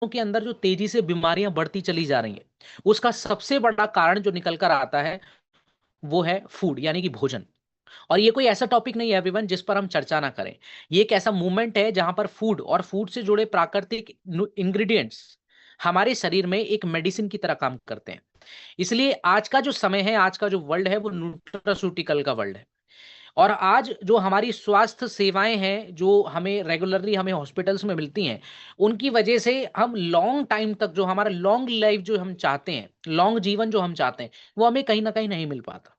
के अंदर जो तेजी से बीमारियां बढ़ती चली जा रही हैं, उसका सबसे बड़ा कारण जो निकल कर आता है वो है फूड, यानी कि भोजन। और ये कोई ऐसा टॉपिक नहीं है एवरीवन जिस पर हम चर्चा ना करें। ये एक ऐसा मूवमेंट है जहां पर फूड और फूड से जुड़े प्राकृतिक इंग्रेडिएंट्स हमारे शरीर में एक मेडिसिन की तरह काम करते हैं। इसलिए आज का जो समय है, आज का जो वर्ल्ड है, वो न्यूट्रास्यूटिकल का वर्ल्ड है। और आज जो हमारी स्वास्थ्य सेवाएं हैं जो हमें रेगुलरली हमें हॉस्पिटल्स में मिलती हैं, उनकी वजह से हम लॉन्ग टाइम तक जो हमारा लॉन्ग लाइफ जो हम चाहते हैं, लॉन्ग जीवन जो हम चाहते हैं, वो हमें कहीं ना कहीं नहीं मिल पाता।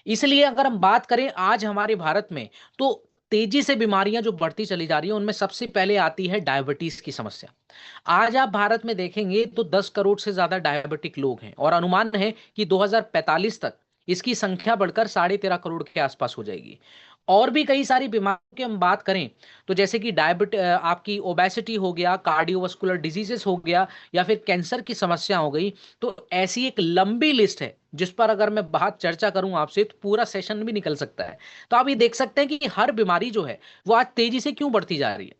इसलिए अगर हम बात करें आज हमारे भारत में, तो तेजी से बीमारियां जो बढ़ती चली जा रही हैं, उनमें सबसे पहले आती है डायबिटीज की समस्या। आज आप भारत में देखेंगे तो 10 करोड़ से ज्यादा डायबिटिक लोग हैं, और अनुमान है कि 2045 तक इसकी संख्या बढ़कर 13.5 करोड़ के आसपास हो जाएगी। और भी कई सारी बीमारियों की हम बात करें, तो जैसे कि आपकी ओबेसिटी हो गया, कार्डियोवास्कुलर डिजीजेस हो गया, या फिर कैंसर की समस्या हो गई। तो ऐसी एक लंबी लिस्ट है जिस पर अगर मैं बात चर्चा करूं आपसे तो पूरा सेशन भी निकल सकता है। तो आप ये देख सकते हैं कि हर बीमारी जो है वो आज तेजी से क्यों बढ़ती जा रही है।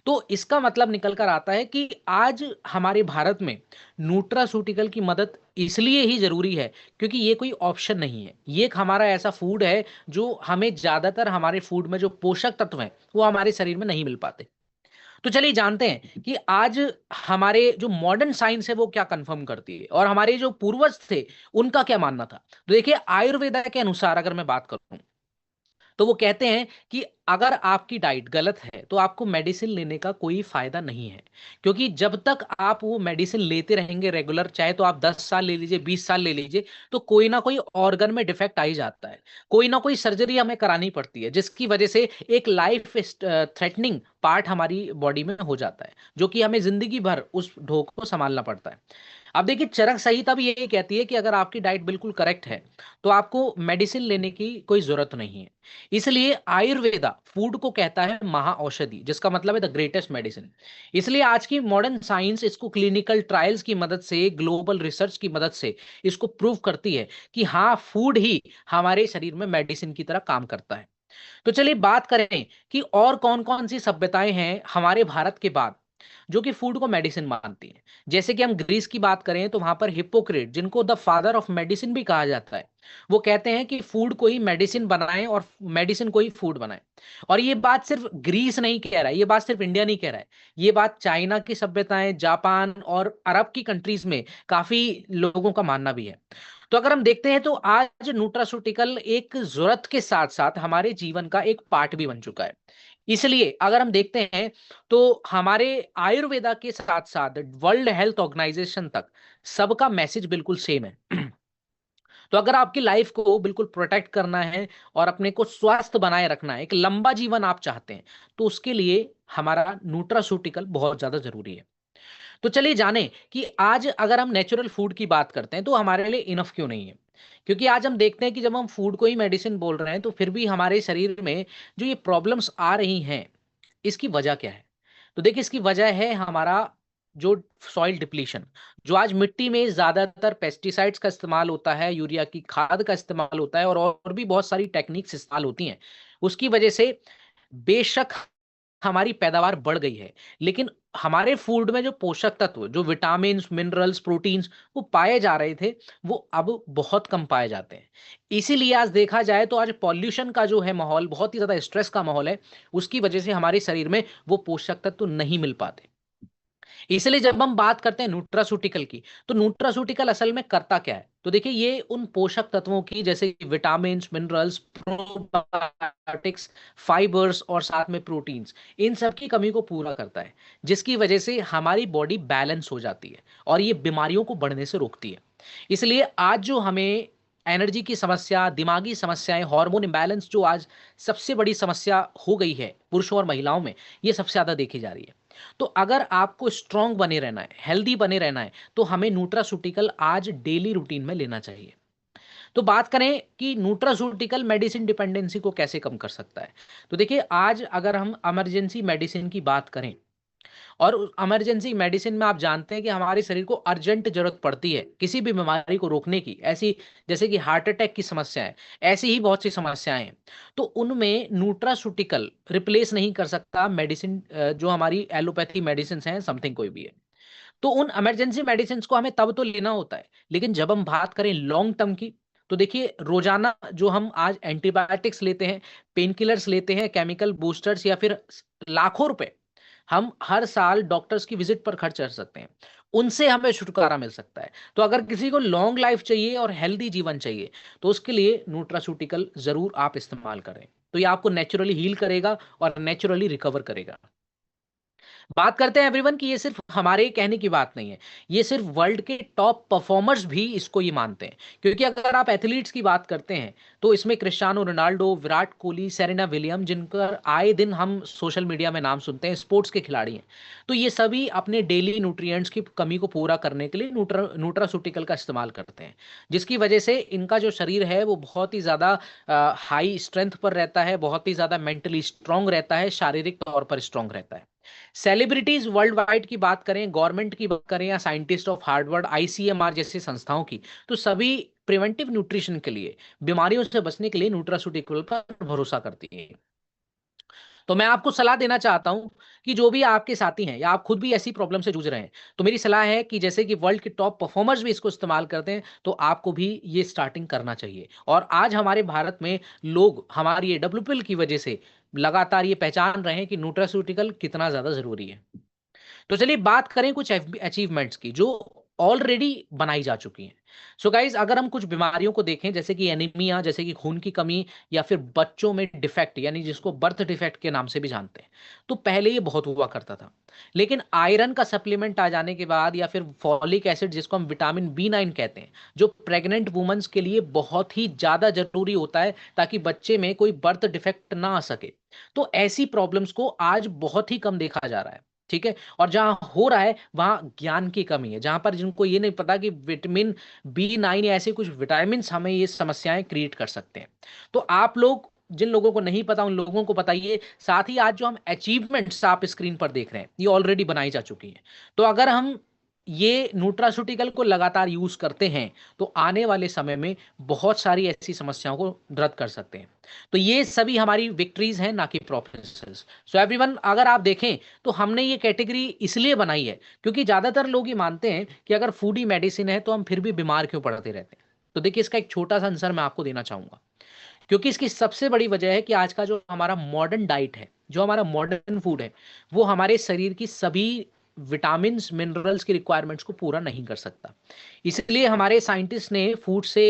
तो इसका मतलब निकल कर आता है कि आज हमारे भारत में न्यूट्रासूटिकल की मदद इसलिए ही जरूरी है क्योंकि ये कोई ऑप्शन नहीं है। ये एक हमारा ऐसा फूड है जो हमें ज्यादातर हमारे फूड में जो पोषक तत्व हैं वो हमारे शरीर में नहीं मिल पाते। तो चलिए जानते हैं कि आज हमारे जो मॉडर्न साइंस है वो क्या कंफर्म करती है, और हमारे जो पूर्वज थे उनका क्या मानना था। तो देखिए, आयुर्वेदा के अनुसार अगर मैं बात करूं तो वो कहते हैं कि अगर आपकी डाइट गलत है तो आपको मेडिसिन लेने का कोई फायदा नहीं है। क्योंकि जब तक आप वो मेडिसिन लेते रहेंगे रेगुलर, चाहे तो आप 10 साल ले लीजिए, 20 साल ले लीजिए, तो कोई ना कोई ऑर्गन में डिफेक्ट आ ही जाता है। कोई ना कोई सर्जरी हमें करानी पड़ती है जिसकी वजह से एक लाइफ थ्रेटनिंग पार्ट हमारी बॉडी में हो जाता है, जो कि हमें जिंदगी भर उस ढोक को संभालना पड़ता है। अब देखिए, चरक संहिता भी यही कहती है कि अगर आपकी डाइट बिल्कुल करेक्ट है तो आपको मेडिसिन लेने की कोई जरूरत नहीं है। इसलिए आयुर्वेदा फूड को कहता है महाऔषधि, जिसका मतलब है द ग्रेटेस्ट मेडिसिन। इसलिए आज की मॉडर्न साइंस इसको क्लिनिकल ट्रायल्स की मदद से, ग्लोबल रिसर्च की मदद से इसको प्रूव करती है कि हाँ, फूड ही हमारे शरीर में मेडिसिन की तरह काम करता है। तो चलिए बात करें कि और कौन कौन सी सभ्यताएं हैं हमारे भारत के बाद जो कि फूड को मेडिसिन मानती हैं। जैसे कि हम ग्रीस की बात करें तो वहां पर हिप्पोक्रेट, जिनको द फादर ऑफ मेडिसिन भी कहा जाता है, वो कहते हैं कि फूड को ही मेडिसिन बनाएं और मेडिसिन को ही फूड बनाएं। और ये बात सिर्फ ग्रीस नहीं कह रहा है, ये बात सिर्फ इंडिया नहीं कह रहा है, ये बात चाइना की सभ्यताएं, जापान और अरब की कंट्रीज में काफी लोगों का मानना भी है। तो अगर हम देखते हैं तो आज न्यूट्रास्यूटिकल एक जरूरत के साथ साथ हमारे जीवन का एक पार्ट भी बन चुका है। इसलिए अगर हम देखते हैं तो हमारे आयुर्वेदा के साथ साथ वर्ल्ड हेल्थ ऑर्गेनाइजेशन तक सबका मैसेज बिल्कुल सेम है। तो अगर आपकी लाइफ को बिल्कुल प्रोटेक्ट करना है और अपने को स्वस्थ बनाए रखना है, एक लंबा जीवन आप चाहते हैं, तो उसके लिए हमारा न्यूट्रास्यूटिकल बहुत ज्यादा जरूरी है। तो चलिए जाने कि आज अगर हम नेचुरल फूड की बात करते हैं तो हमारे लिए इनफ क्यों नहीं है। क्योंकि आज हम देखते हैं कि जब हम फूड को ही मेडिसिन बोल रहे हैं तो फिर भी हमारे शरीर में जो ये प्रॉब्लम्स आ रही हैं, इसकी वजह क्या है। तो देखिए, इसकी वजह है हमारा जो सॉइल डिप्लीशन। जो आज मिट्टी में ज्यादातर पेस्टिसाइड्स का इस्तेमाल होता है, यूरिया की खाद का इस्तेमाल होता है, और भी बहुत सारी टेक्निक्स इस्तेमाल होती हैं, उसकी वजह से बेशक हमारी पैदावार बढ़ गई है, लेकिन हमारे फूड में जो पोषक तत्व, जो विटामिन, मिनरल्स, प्रोटीन्स वो पाए जा रहे थे, वो अब बहुत कम पाए जाते हैं। इसीलिए आज देखा जाए तो आज पॉल्यूशन का जो है माहौल, बहुत ही ज्यादा स्ट्रेस का माहौल है, उसकी वजह से हमारे शरीर में वो पोषक तत्व नहीं मिल पाते। इसलिए जब हम बात करते हैं न्यूट्रास्यूटिकल की, तो न्यूट्रास्यूटिकल असल में करता क्या है। तो देखिए, ये उन पोषक तत्वों की, जैसे विटामिन, मिनरल्स, प्रोबायोटिक्स, फाइबर्स और साथ में प्रोटीन्स, इन सब की कमी को पूरा करता है, जिसकी वजह से हमारी बॉडी बैलेंस हो जाती है और ये बीमारियों को बढ़ने से रोकती है। इसलिए आज जो हमें एनर्जी की समस्या, दिमागी समस्याएं, हार्मोन इम्बैलेंस जो आज सबसे बड़ी समस्या हो गई है पुरुषों और महिलाओं में, ये सबसे ज्यादा देखी जा रही है। तो अगर आपको स्ट्रांग बने रहना है, हेल्दी बने रहना है, तो हमें न्यूट्रास्यूटिकल आज डेली रूटीन में लेना चाहिए। तो बात करें कि न्यूट्रास्यूटिकल मेडिसिन डिपेंडेंसी को कैसे कम कर सकता है। तो देखिए, आज अगर हम इमरजेंसी मेडिसिन की बात करें, और इमरजेंसी मेडिसिन में आप जानते हैं कि हमारे शरीर को अर्जेंट जरूरत पड़ती है किसी भी बीमारी को रोकने की, ऐसी जैसे कि हार्ट अटैक की समस्या है, ऐसी ही बहुत सी समस्याएं हैं। तो उनमें न्यूट्रास्यूटिकल रिप्लेस नहीं कर सकता मेडिसिन, जो हमारी एलोपैथी मेडिसिन हैं, समथिंग कोई भी है। तो उन इमरजेंसी मेडिसिन को हमें तब तो लेना होता है, लेकिन जब हम बात करें लॉन्ग टर्म की, तो देखिए रोजाना जो हम आज एंटीबायोटिक्स लेते हैं, पेन किलर्स लेते हैं, केमिकल बूस्टर्स, या फिर लाखों रुपए हम हर साल डॉक्टर्स की विजिट पर खर्च कर सकते हैं, उनसे हमें छुटकारा मिल सकता है। तो अगर किसी को लॉन्ग लाइफ चाहिए और हेल्दी जीवन चाहिए, तो उसके लिए न्यूट्रास्यूटिकल जरूर आप इस्तेमाल करें। तो ये आपको नेचुरली हील करेगा और नेचुरली रिकवर करेगा। बात करते हैं एवरीवन कि ये सिर्फ हमारे कहने की बात नहीं है, ये सिर्फ वर्ल्ड के टॉप परफॉर्मर्स भी इसको ये मानते हैं। क्योंकि अगर आप एथलीट्स की बात करते हैं, तो इसमें Cristiano Ronaldo, Virat Kohli, Serena William, जिनका आए दिन हम सोशल मीडिया में नाम सुनते हैं, स्पोर्ट्स के खिलाड़ी हैं, तो ये सभी अपने डेली न्यूट्रिएंट्स की कमी को पूरा करने के लिए न्यूट्रासूटिकल का इस्तेमाल करते हैं, जिसकी वजह से इनका जो शरीर है वो बहुत ही ज़्यादा हाई स्ट्रेंथ पर रहता है, बहुत ही ज़्यादा मेंटली स्ट्रांग रहता है, शारीरिक तौर पर स्ट्रांग रहता है। सेलिब्रिटीज वर्ल्ड वाइड की बात करें, गवर्नमेंट की बात करें, या साइंटिस्ट ऑफ हार्वर्ड, आईसीएमआर जैसी संस्थाओं की, तो सभी प्रिवेंटिव न्यूट्रिशन के लिए, बीमारियों से बचने के लिए न्यूट्रास्यूटिकल पर भरोसा करती है। तो मैं आपको सलाह देना चाहता हूं कि जो भी आपके साथी हैं या आप खुद भी ऐसी प्रॉब्लम से जूझ रहे हैं, तो मेरी सलाह है कि जैसे कि वर्ल्ड के टॉप परफॉर्मर्स भी इसको इस्तेमाल करते हैं, तो आपको भी ये स्टार्टिंग करना चाहिए। और आज हमारे भारत में लोग हमारी ये डब्ल्यूपीएल की वजह से लगातार ये पहचान रहे हैं कि न्यूट्रास्यूटिकल कितना ज्यादा जरूरी है। तो चलिए बात करें कुछ अचीवमेंट्स की जो ऑलरेडी बनाई जा चुकी हैं। सो गाइज, अगर हम कुछ बीमारियों को देखें, जैसे कि एनीमिया, जैसे कि खून की कमी, या फिर बच्चों में डिफेक्ट, यानी जिसको बर्थ डिफेक्ट के नाम से भी जानते हैं, तो पहले ये बहुत हुआ करता था। लेकिन आयरन का सप्लीमेंट आ जाने के बाद, या फिर फॉलिक एसिड जिसको हम विटामिन B9 कहते हैं, जो प्रेग्नेंट वुमेन्स के लिए बहुत ही ज्यादा जरूरी होता है ताकि बच्चे में कोई बर्थ डिफेक्ट ना आ सके, तो ऐसी प्रॉब्लम्स को आज बहुत ही कम देखा जा रहा है। ठीक है। और जहां हो रहा है वहां ज्ञान की कमी है, जहां पर जिनको ये नहीं पता कि विटामिन B9 या ऐसे कुछ विटामिन हमें ये समस्याएं क्रिएट कर सकते हैं। तो आप लोग, जिन लोगों को नहीं पता, उन लोगों को बताइए। साथ ही आज जो हम अचीवमेंट्स आप स्क्रीन पर देख रहे हैं, ये ऑलरेडी बनाई जा चुकी हैं। तो अगर हम ये न्यूट्रास्यूटिकल को लगातार यूज करते हैं, तो आने वाले समय में बहुत सारी ऐसी समस्याओं को रद्द कर सकते हैं। तो ये सभी हमारी विक्ट्रीज हैं, ना कि प्रॉब्लम्स। सो एवरीवन, अगर आप देखें तो हमने ये कैटेगरी इसलिए बनाई है क्योंकि ज्यादातर लोग ये मानते हैं कि अगर फूड ही मेडिसिन है तो हम फिर भी बीमार क्यों पड़ते रहते हैं। तो देखिए, इसका एक छोटा सा आंसर मैं आपको देना चाहूंगा। क्योंकि इसकी सबसे बड़ी वजह है कि आज का जो हमारा मॉडर्न डाइट है, जो हमारा मॉडर्न फूड है, वो हमारे शरीर की सभी विटामिन मिनरल्स की रिक्वायरमेंट्स को पूरा नहीं कर सकता। इसलिए हमारे साइंटिस्ट ने फूड से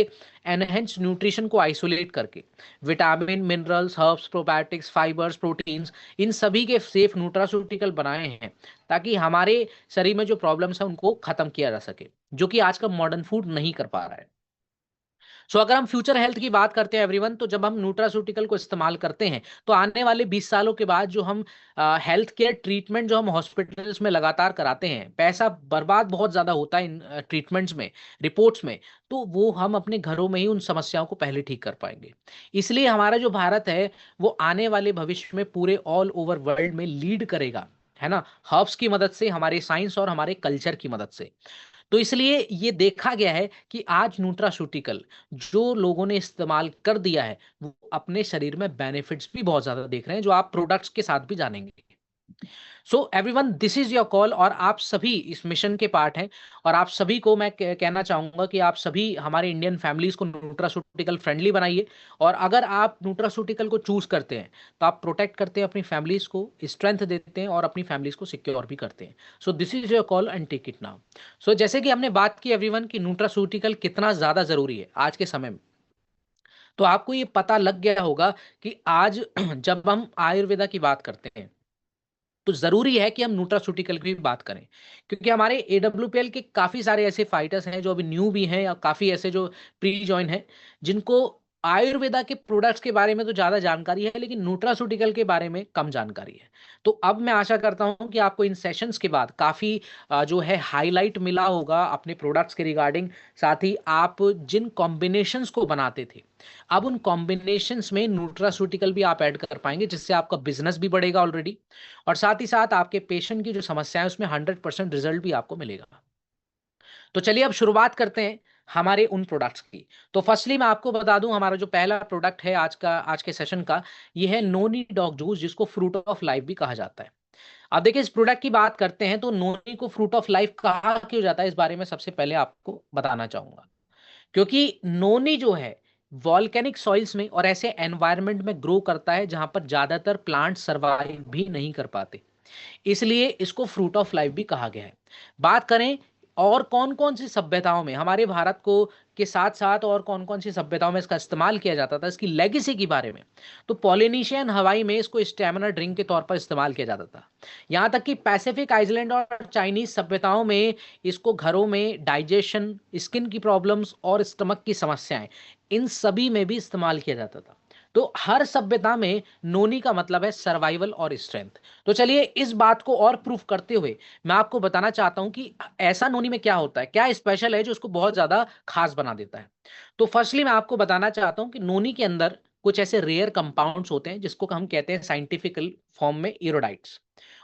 एनहेंस न्यूट्रिशन को आइसोलेट करके vitamin, minerals, herbs, probiotics, fibres, proteins, इन सभी के सेफ न्यूट्रास्यूटिकल बनाए हैं ताकि हमारे शरीर में जो प्रॉब्लम्स है उनको खत्म किया जा सके, जो कि आज का मॉडर्न फूड नहीं कर पा रहा है। सो अगर हम फ्यूचर हेल्थ की बात करते हैं एवरीवन, तो जब हम न्यूट्रास्यूटिकल को इस्तेमाल करते हैं, तो आने वाले 20 सालों के बाद जो हम हेल्थ केयर ट्रीटमेंट जो हम हॉस्पिटल्स में लगातार कराते हैं, पैसा बर्बाद बहुत ज़्यादा होता है इन ट्रीटमेंट्स में, रिपोर्ट्स में, तो वो हम अपने घरों में ही उन समस्याओं को पहले ठीक कर पाएंगे। इसलिए हमारा जो भारत है, वो आने वाले भविष्य में पूरे ऑल ओवर वर्ल्ड में लीड करेगा, है ना, हर्ब्स की मदद से, हमारे साइंस और हमारे कल्चर की मदद से। तो इसलिए ये देखा गया है कि आज न्यूट्रास्यूटिकल जो लोगों ने इस्तेमाल कर दिया है, वो अपने शरीर में बेनिफिट्स भी बहुत ज्यादा देख रहे हैं, जो आप प्रोडक्ट्स के साथ भी जानेंगे। So everyone, this is your call, और आप सभी इस मिशन के पार्ट हैं। और आप सभी को मैं कहना चाहूंगा कि आप सभी हमारे इंडियन फैमिलीज को न्यूट्रास्यूटिकल फ्रेंडली बनाइए। और अगर आप न्यूट्रास्यूटिकल को चूज करते हैं, तो आप प्रोटेक्ट करते हैं अपनी फैमिलीज को, स्ट्रेंथ देते हैं और अपनी फैमिलीज को सिक्योर भी करते हैं। So this is your call and take it now. So जैसे कि हमने बात की एवरीवन कि न्यूट्रास्यूटिकल कितना ज्यादा जरूरी है आज के समय में, तो आपको ये पता लग गया होगा कि आज जब हम आयुर्वेदा की बात करते हैं, तो जरूरी है कि हम न्यूट्रास्यूटिकल की भी बात करें। क्योंकि हमारे एडब्ल्यूपीएल के काफी सारे ऐसे फाइटर्स हैं जो अभी न्यू भी हैं, या काफी ऐसे जो प्री ज्वाइन हैं, जिनको आयुर्वेदा के प्रोडक्ट्स के बारे में तो ज्यादा जानकारी है, लेकिन न्यूट्रास्यूटिकल के बारे में कम जानकारी है। तो अब मैं आशा करता हूं कि आपको इन सेशंस के बाद काफी जो है हाईलाइट मिला होगा अपने प्रोडक्ट्स के रिगार्डिंग। साथ ही आप जिन कॉम्बिनेशंस को बनाते थे, अब उन कॉम्बिनेशंस में न्यूट्रास्यूटिकल भी आप ऐड कर पाएंगे, जिससे आपका बिजनेस भी बढ़ेगा ऑलरेडी, और साथ ही साथ आपके पेशेंट की जो समस्या है उसमें 100% रिजल्ट भी आपको मिलेगा। तो चलिए अब शुरुआत करते हैं हमारे उन प्रोडक्ट्स की। तो फर्स्टली मैं आपको बता दूं, हमारा जो पहला प्रोडक्ट है आज के सेशन का, ये है नोनी डॉग जूस, जिसको फ्रूट ऑफ लाइफ भी कहा जाता है। अब देखिए इस प्रोडक्ट की बात करते हैं तो नोनी को फ्रूट ऑफ लाइफ कहा क्यों जाता है, इस बारे में सबसे पहले आपको बताना चाहूंगा। क्योंकि नोनी जो है वॉल्केनिक सॉइल्स में और ऐसे एनवायरनमेंट में ग्रो करता है जहां पर ज्यादातर प्लांट सर्वाइव भी नहीं कर पाते, इसलिए इसको फ्रूट ऑफ लाइफ भी कहा गया है। बात करें और कौन कौन सी सभ्यताओं में हमारे भारत को के साथ साथ और कौन कौन सी सभ्यताओं में इसका इस्तेमाल किया जाता था, इसकी लेगेसी के बारे में, तो पॉलिनेशियन हवाई में इसको स्टेमिना ड्रिंक के तौर पर इस्तेमाल किया जाता था। यहां तक कि पैसिफिक आइलैंड और चाइनीज सभ्यताओं में इसको घरों में डाइजेशन, स्किन की प्रॉब्लम्स और स्टमक की समस्याएं, इन सभी में भी इस्तेमाल किया जाता था। तो हर सभ्यता में नोनी का मतलब है सर्वाइवल और स्ट्रेंथ। तो चलिए इस बात को और प्रूफ करते हुए मैं आपको बताना चाहता हूं कि ऐसा नोनी में क्या होता है, क्या स्पेशल है जो उसको बहुत ज्यादा खास बना देता है। तो फर्स्टली मैं आपको बताना चाहता हूं कि नोनी के अंदर कुछ ऐसे रेयर कंपाउंड्स होते हैं जिसको हम कहते हैं साइंटिफिकल फॉर्म में इरोडाइट्स।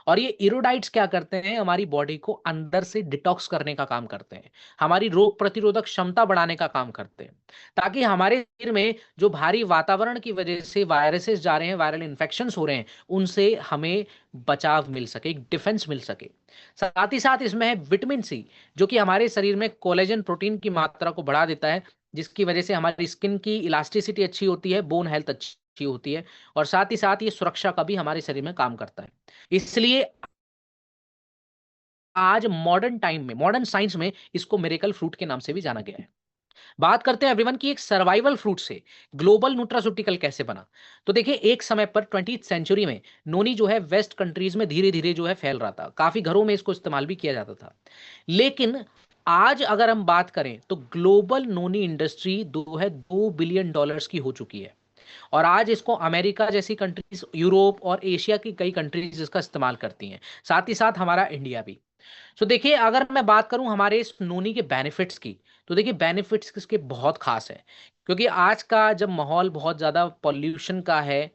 और ये इरोडाइट्स क्या करते हैं, हमारी बॉडी को अंदर से डिटॉक्स करने का काम करते हैं, हमारी रोग प्रतिरोधक क्षमता बढ़ाने का काम करते हैं, ताकि हमारे शरीर में जो भारी वातावरण की वजह से वायरसेस जा रहे हैं, वायरल इन्फेक्शंस हो रहे हैं, उनसे हमें बचाव मिल सके, एक डिफेंस मिल सके। साथ ही साथ इसमें है विटामिन सी, जो कि हमारे शरीर में कोलेजन प्रोटीन की मात्रा को बढ़ा देता है, जिसकी वजह से हमारी स्किन की इलास्टिसिटी अच्छी होती है, बोन हेल्थ अच्छी होती है, और साथ ही साथ ये सुरक्षा का भी हमारे शरीर में काम करता है। इसलिए आज मॉडर्न टाइम में, मॉडर्न साइंस में इसको मिरेकल फ्रूट के नाम से भी जाना गया है। बात करते हैं एवरीवन की एक सर्वाइवल फ्रूट से ग्लोबल न्यूट्रास्यूटिकल कैसे बना। तो देखिए एक समय पर 20th सेंचुरी में नोनी जो है वेस्ट कंट्रीज में धीरे धीरे जो है फैल रहा था, काफी घरों में इसको इस्तेमाल भी किया जाता था। लेकिन आज अगर हम बात करें तो ग्लोबल नोनी इंडस्ट्री $2 बिलियन की हो चुकी है। और आज इसको अमेरिका जैसी कंट्रीज, यूरोप और एशिया की कई कंट्रीज इसका इस्तेमाल करती हैं, साथ ही साथ हमारा इंडिया भी। सो देखिए अगर मैं बात करूं हमारे इस नोनी के बेनिफिट्स की, तो देखिए बेनिफिट्स इसके बहुत खास है। क्योंकि आज का जब माहौल बहुत ज़्यादा पॉल्यूशन का है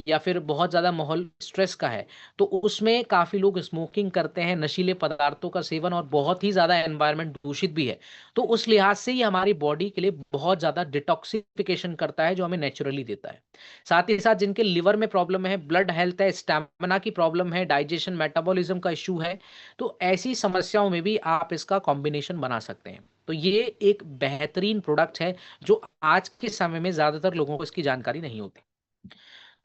या फिर बहुत ज़्यादा माहौल स्ट्रेस का है, तो उसमें काफ़ी लोग स्मोकिंग करते हैं, नशीले पदार्थों का सेवन, और बहुत ही ज़्यादा एनवायरनमेंट दूषित भी है। तो उस लिहाज से ये हमारी बॉडी के लिए बहुत ज़्यादा डिटॉक्सिफिकेशन करता है, जो हमें नेचुरली देता है। साथ ही साथ जिनके लिवर में प्रॉब्लम है, ब्लड हेल्थ है, स्टैमिना की प्रॉब्लम है, डाइजेशन मेटाबॉलिज्म का इशू है, तो ऐसी समस्याओं में भी आप इसका कॉम्बिनेशन बना सकते हैं। तो ये एक बेहतरीन प्रोडक्ट है जो आज के समय में ज्यादातर लोगों को इसकी जानकारी नहीं होती।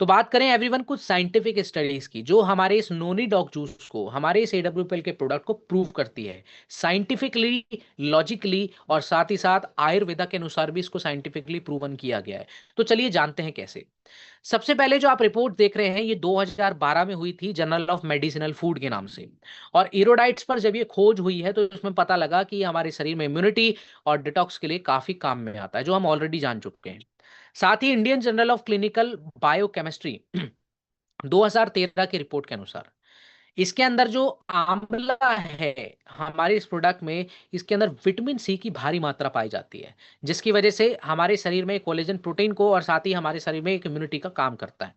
तो बात करें एवरीवन कुछ साइंटिफिक स्टडीज की, जो हमारे इस नोनी डॉग जूस को, हमारे इस एडब्ल्यूपीएल के प्रोडक्ट को प्रूव करती है साइंटिफिकली, लॉजिकली, और साथ ही साथ आयुर्वेदा के अनुसार भी इसको साइंटिफिकली प्रूवन किया गया है। तो चलिए जानते हैं कैसे। सबसे पहले जो आप रिपोर्ट देख रहे हैं ये 2012 में हुई थी, जर्नल ऑफ मेडिसिनल फूड के नाम से। और इरोडाइट्स पर जब ये खोज हुई है तो इसमें पता लगा कि ये हमारे शरीर में इम्यूनिटी और डिटॉक्स के लिए काफी काम में आता है, जो हम ऑलरेडी जान चुके हैं। साथ ही Indian journal of clinical biochemistry 2013 की रिपोर्ट के अनुसार इसके अंदर जो आंवला है हमारे इस प्रोडक्ट में, इसके अंदर विटामिन सी की भारी मात्रा पाई जाती है, जिसकी वजह से हमारे शरीर में कोलेजन प्रोटीन को और साथ ही हमारे शरीर में एक इम्यूनिटी का काम करता है।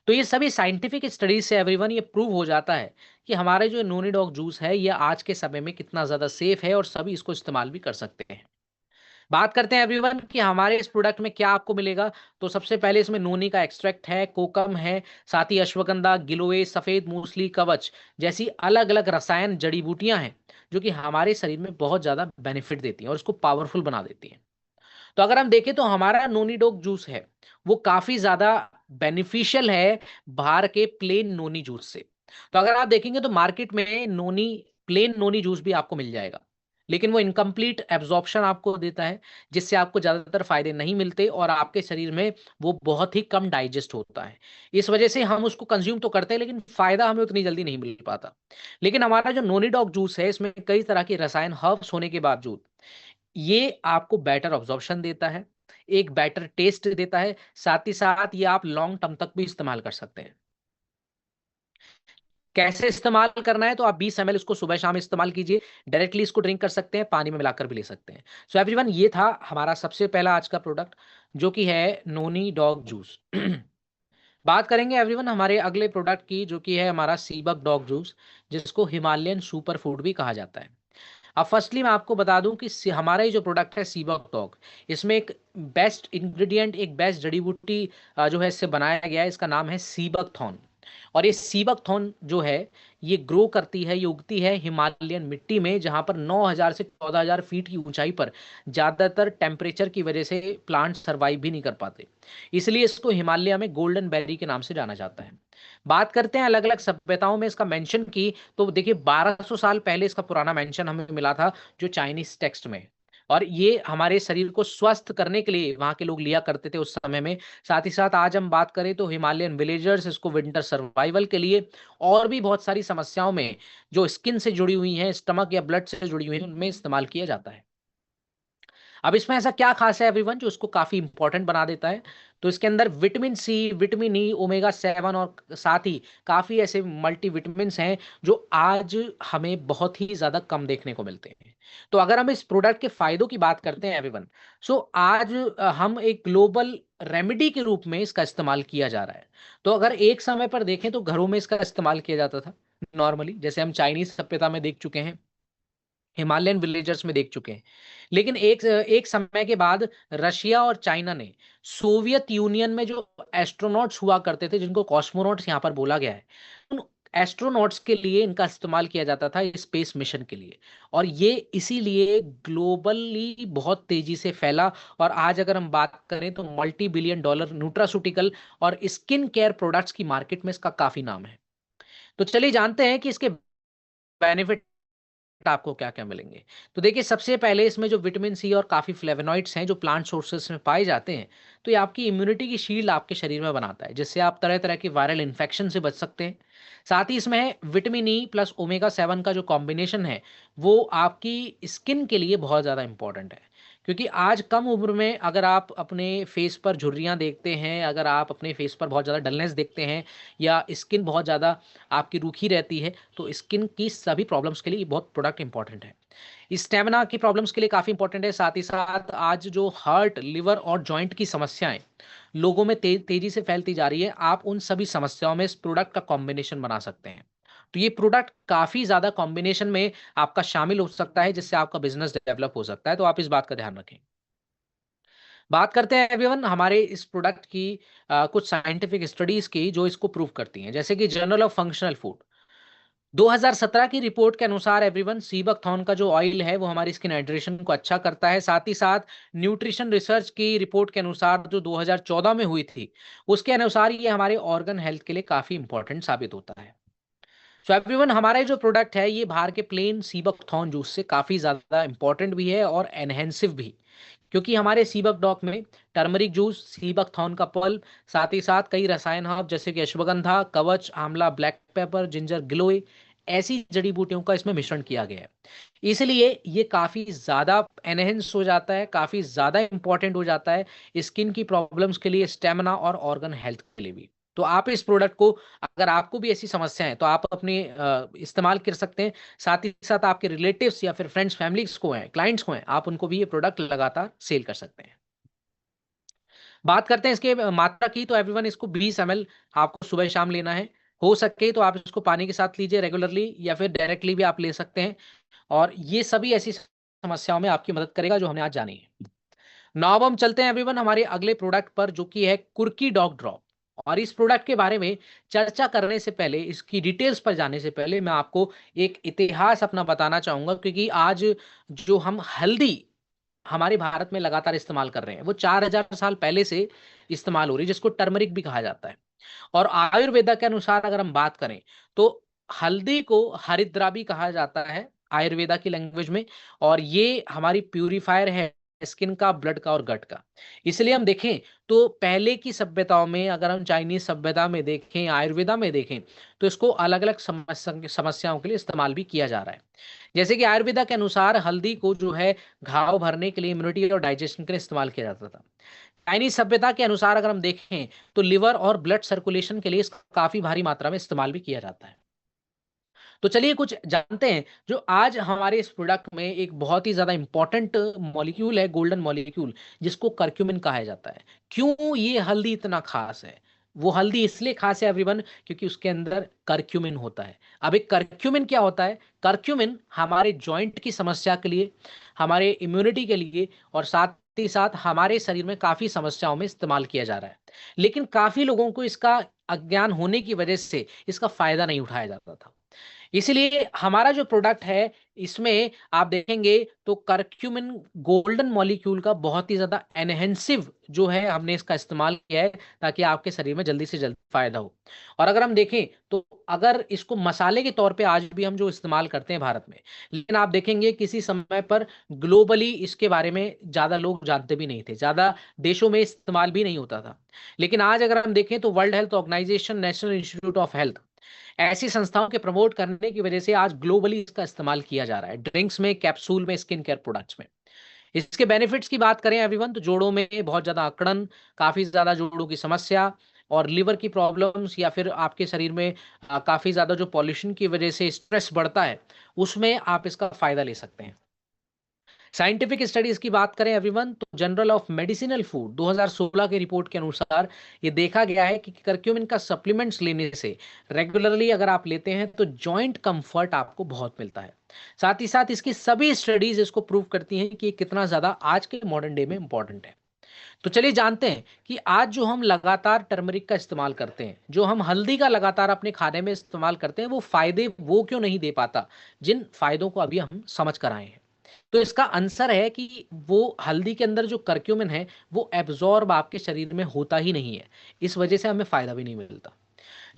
तो ये सभी साइंटिफिक स्टडीज से एवरीवन ये प्रूव हो जाता है कि हमारे जो नोनी डॉग जूस है ये आज के समय में कितना ज्यादा सेफ है और सभी इसको इस्तेमाल भी कर सकते हैं। बात करते हैं एवरीवन कि हमारे इस प्रोडक्ट में क्या आपको मिलेगा। तो सबसे पहले इसमें नोनी का एक्सट्रैक्ट है, कोकम है, साथ ही अश्वगंधा, गिलोय, सफेद मूसली, कवच जैसी अलग अलग रसायन जड़ी बूटियां हैं, जो कि हमारे शरीर में बहुत ज्यादा बेनिफिट देती हैं और इसको पावरफुल बना देती हैं। तो अगर हम देखें तो हमारा नोनी डॉग जूस है वो काफी ज्यादा बेनिफिशियल है बाहर के प्लेन नोनी जूस से। तो अगर आप देखेंगे तो मार्केट में नोनी, प्लेन नोनी जूस भी आपको मिल जाएगा, लेकिन वो इनकम्प्लीट एब्जॉर्प्शन आपको देता है, जिससे आपको ज्यादातर फायदे नहीं मिलते और आपके शरीर में वो बहुत ही कम डाइजेस्ट होता है। इस वजह से हम उसको कंज्यूम तो करते हैं लेकिन फायदा हमें उतनी जल्दी नहीं मिल पाता। लेकिन हमारा जो नोनी डॉग जूस है इसमें कई तरह के रसायन, हर्ब्स होने के बावजूद ये आपको बेटर ऑब्जॉर्प्शन देता है, एक बेटर टेस्ट देता है, साथ ही साथ ये आप लॉन्ग टर्म तक भी इस्तेमाल कर सकते हैं। कैसे इस्तेमाल करना है, तो आप 20 ml इसको सुबह शाम इस्तेमाल कीजिए, डायरेक्टली इसको ड्रिंक कर सकते हैं, पानी में मिलाकर भी ले सकते हैं। सो एवरीवन ये था हमारा सबसे पहला आज का प्रोडक्ट, जो कि है नोनी डॉग जूस। बात करेंगे एवरीवन हमारे अगले प्रोडक्ट की, जो कि है हमारा सीबक डॉग जूस, जिसको हिमालयन सुपर फूड भी कहा जाता है। अब फर्स्टली मैं आपको बता दूं कि हमारा ये जो प्रोडक्ट है सीबक डॉग, इसमें एक बेस्ट इंग्रेडिएंट, एक बेस्ट जड़ी बूटी जो है इससे बनाया गया है, इसका नाम है सीबक थॉर्न। और ये सीबकथॉर्न जो है ये ग्रो करती है, ये उगती है हिमालयन मिट्टी में, जहां पर 9,000 से 14,000 फीट की ऊंचाई पर ज्यादातर टेम्परेचर की वजह से प्लांट सर्वाइव भी नहीं कर पाते। इसलिए इसको हिमालय में गोल्डन बेरी के नाम से जाना जाता है। बात करते हैं अलग अलग सभ्यताओं में इसका मेंशन की, तो देखिए 1200 साल पहले इसका पुराना मेंशन हमें मिला था जो चाइनीज टेक्स्ट में है। और ये हमारे शरीर को स्वस्थ करने के लिए वहां के लोग लिया करते थे उस समय में। साथ ही साथ आज हम बात करें तो हिमालयन विलेजर्स इसको विंटर सर्वाइवल के लिए और भी बहुत सारी समस्याओं में जो स्किन से जुड़ी हुई हैं, स्टमक या ब्लड से जुड़ी हुई हैं, उनमें इस्तेमाल किया जाता है। अब इसमें ऐसा क्या खास है एवरीवन जो इसको काफी इंपॉर्टेंट बना देता है? तो इसके अंदर vitamin C, vitamin E, omega 7 और साथ ही काफी ऐसे मल्टीविटामिन हैं जो आज हमें बहुत ही ज्यादा कम देखने को मिलते हैं। तो अगर हम इस प्रोडक्ट के फायदों की बात करते हैं एवरीवन, सो आज हम एक ग्लोबल रेमेडी के रूप में इसका इस्तेमाल किया जा रहा है। तो अगर एक समय पर देखें तो घरों में इसका इस्तेमाल किया जाता था नॉर्मली, जैसे हम चाइनीज सभ्यता में देख चुके हैं, हिमालयन विलेजर्स में देख चुके हैं। लेकिन एक एक समय के बाद रशिया और चाइना ने सोवियत यूनियन में जो एस्ट्रोनॉट्स हुआ करते थे, जिनको कॉस्मोनॉट्स यहाँ पर बोला गया है, उन एस्ट्रोनॉट्स के लिए इनका इस्तेमाल किया जाता था स्पेस मिशन के लिए। और ये इसीलिए ग्लोबली बहुत तेजी से फैला। और आज अगर हम बात करें तो मल्टी बिलियन डॉलर न्यूट्रास्यूटिकल और स्किन केयर प्रोडक्ट्स की मार्केट में इसका काफी नाम है। तो चलिए जानते हैं कि इसके बेनिफिट आपको क्या क्या मिलेंगे। तो देखिए सबसे पहले इसमें जो विटामिन सी और काफी फ्लेवोनॉइड्स हैं जो प्लांट सोर्सेस में पाए जाते हैं, तो ये आपकी इम्यूनिटी की शील्ड आपके शरीर में बनाता है, जिससे आप तरह तरह की वायरल इन्फेक्शन से बच सकते हैं। साथ ही इसमें विटामिन ई प्लस ओमेगा 7 का जो कॉम्बिनेशन है वो आपकी स्किन के लिए बहुत ज़्यादा इंपॉर्टेंट है। क्योंकि आज कम उम्र में अगर आप अपने फेस पर झुर्रियाँ देखते हैं, अगर आप अपने फेस पर बहुत ज़्यादा डलनेस देखते हैं या स्किन बहुत ज़्यादा आपकी रूखी रहती है, तो स्किन की सभी प्रॉब्लम्स के लिए ये बहुत प्रोडक्ट इंपॉर्टेंट है। स्टेमिना की प्रॉब्लम्स के लिए काफ़ी इंपॉर्टेंट है। साथ ही साथ आज जो हार्ट, लिवर और जॉइंट की समस्याएं लोगों में तेजी से फैलती जा रही है, आप उन सभी समस्याओं में इस प्रोडक्ट का कॉम्बिनेशन बना सकते हैं। तो ये प्रोडक्ट काफ़ी ज़्यादा कॉम्बिनेशन में आपका शामिल हो सकता है, जिससे आपका बिजनेस डेवलप हो सकता है। तो आप इस बात का ध्यान रखें। बात करते हैं एवरीवन हमारे इस प्रोडक्ट की कुछ साइंटिफिक स्टडीज की जो इसको प्रूव करती हैं, जैसे कि जर्नल ऑफ फंक्शनल फूड 2017 की रिपोर्ट के अनुसार एवरीवन सीबकथॉर्न का जो ऑयल है वो हमारी स्किन हाइड्रेशन को अच्छा करता है। साथ ही साथ न्यूट्रिशन रिसर्च की रिपोर्ट के अनुसार जो 2014 में हुई थी, उसके अनुसार ये हमारे ऑर्गन हेल्थ के लिए काफी इंपॉर्टेंट साबित होता है। सो एवरीवन हमारा जो प्रोडक्ट है ये बाहर के प्लेन सीबकथॉर्न जूस से काफी ज्यादा इंपॉर्टेंट भी है और एनहेंसिव भी, क्योंकि हमारे सीबक डॉक में टर्मरिक जूस, सीबकथॉर्न का पल्प, साथ ही साथ कई रसायन हर्ब जैसे कि अश्वगंधा, कवच, आंवला, ब्लैक पेपर, जिंजर, गिलोय, ऐसी जड़ी बूटियों का इसमें मिश्रण किया गया है। इसलिए ये काफी ज्यादा एनहेंस हो जाता है, काफी ज्यादा इंपॉर्टेंट हो जाता है स्किन की प्रॉब्लम्स के लिए, स्टेमिना और ऑर्गन हेल्थ के लिए भी। तो आप इस प्रोडक्ट को, अगर आपको भी ऐसी समस्या है तो आप अपने इस्तेमाल कर सकते हैं। साथ ही साथ आपके रिलेटिव्स या फिर फ्रेंड्स फैमिलीज को हैं, क्लाइंट्स को हैं, आप उनको भी ये प्रोडक्ट लगातार सेल कर सकते हैं। बात करते हैं इसके मात्रा की, तो एवरीवन इसको 20 ml आपको सुबह शाम लेना है। हो सके तो आप इसको पानी के साथ लीजिए रेगुलरली, या फिर डायरेक्टली भी आप ले सकते हैं। और ये सभी ऐसी समस्याओं में आपकी मदद करेगा जो हमने आज जानी है। नाउ अब हम चलते हैं एवरीवन हमारे अगले प्रोडक्ट पर, जो कि है कुर्की डॉग ड्रॉप। और इस प्रोडक्ट के बारे में चर्चा करने से पहले, इसकी डिटेल्स पर जाने से पहले, मैं आपको एक इतिहास अपना बताना चाहूंगा। क्योंकि आज जो हम हल्दी हमारे भारत में लगातार इस्तेमाल कर रहे हैं वो 4000 साल पहले से इस्तेमाल हो रही है, जिसको टर्मरिक भी कहा जाता है। और आयुर्वेदा के अनुसार अगर हम बात करें तो हल्दी को हरिद्रा भी कहा जाता है आयुर्वेदा की लैंग्वेज में। और ये हमारी प्यूरिफायर है स्किन का, ब्लड का और गट का। इसलिए हम देखें तो पहले की सभ्यताओं में, अगर हम चाइनीज सभ्यता में देखें, आयुर्वेदा में देखें, तो इसको अलग अलग समस्याओं के लिए इस्तेमाल भी किया जा रहा है। जैसे कि आयुर्वेदा के अनुसार हल्दी को जो है घाव भरने के लिए, इम्यूनिटी और डाइजेशन के लिए इस्तेमाल किया जाता था। चाइनीज सभ्यता के अनुसार अगर हम देखें तो लिवर और ब्लड सर्कुलेशन के लिए इसका काफी भारी मात्रा में इस्तेमाल भी किया जाता है। तो चलिए कुछ जानते हैं जो आज हमारे इस प्रोडक्ट में एक बहुत ही ज्यादा इंपॉर्टेंट मॉलिक्यूल है, गोल्डन मॉलिक्यूल, जिसको करक्यूमिन कहा जाता है। क्यों ये हल्दी इतना खास है? वो हल्दी इसलिए खास है एवरीवन क्योंकि उसके अंदर करक्यूमिन होता है। अब एक करक्यूमिन क्या होता है? करक्यूमिन हमारे जॉइंट की समस्या के लिए, हमारे इम्यूनिटी के लिए और साथ ही साथ हमारे शरीर में काफ़ी समस्याओं में इस्तेमाल किया जा रहा है। लेकिन काफ़ी लोगों को इसका अज्ञान होने की वजह से इसका फ़ायदा नहीं उठाया जाता था। इसलिए हमारा जो प्रोडक्ट है, इसमें आप देखेंगे तो करक्यूमिन गोल्डन मॉलिक्यूल का बहुत ही ज़्यादा एनहेंसिव जो है हमने इसका इस्तेमाल किया है, ताकि आपके शरीर में जल्दी से जल्दी फ़ायदा हो। और अगर हम देखें तो अगर इसको मसाले के तौर पे आज भी हम जो इस्तेमाल करते हैं भारत में, लेकिन आप देखेंगे किसी समय पर ग्लोबली इसके बारे में ज़्यादा लोग जानते भी नहीं थे, ज़्यादा देशों में इस्तेमाल भी नहीं होता था। लेकिन आज अगर हम देखें तो World Health Organization, National Institute of Health, ऐसी संस्थाओं के प्रमोट करने की वजह से आज ग्लोबली इसका इस्तेमाल किया जा रहा है, ड्रिंक्स में, कैप्सूल में, स्किन केयर प्रोडक्ट्स में। इसके बेनिफिट्स की बात करें एवरीवन, तो जोड़ों में बहुत ज़्यादा अकड़न, काफ़ी ज़्यादा जोड़ों की समस्या और लिवर की प्रॉब्लम्स, या फिर आपके शरीर में काफ़ी ज़्यादा जो पॉल्यूशन की वजह से स्ट्रेस बढ़ता है, उसमें आप इसका फ़ायदा ले सकते हैं। साइंटिफिक स्टडीज की बात करें एवरीवन, तो जर्नल ऑफ मेडिसिनल फूड 2016 की रिपोर्ट के अनुसार ये देखा गया है कि करक्यूमिन का सप्लीमेंट्स लेने से रेगुलरली अगर आप लेते हैं तो जॉइंट कंफर्ट आपको बहुत मिलता है। साथ ही साथ इसकी सभी स्टडीज इसको प्रूव करती हैं कि ये कितना ज्यादा आज के मॉडर्न डे में इंपॉर्टेंट है। तो चलिए जानते हैं कि आज जो हम लगातार टर्मरिक का इस्तेमाल करते हैं, जो हम हल्दी का लगातार अपने खाने में इस्तेमाल करते हैं, वो फायदे वो क्यों नहीं दे पाता, जिन फायदों को अभी हम समझ कर आए हैं। तो इसका आंसर है कि वो हल्दी के अंदर जो करक्यूमिन है, वो एब्जॉर्ब आपके शरीर में होता ही नहीं है। इस वजह से हमें फायदा भी नहीं मिलता।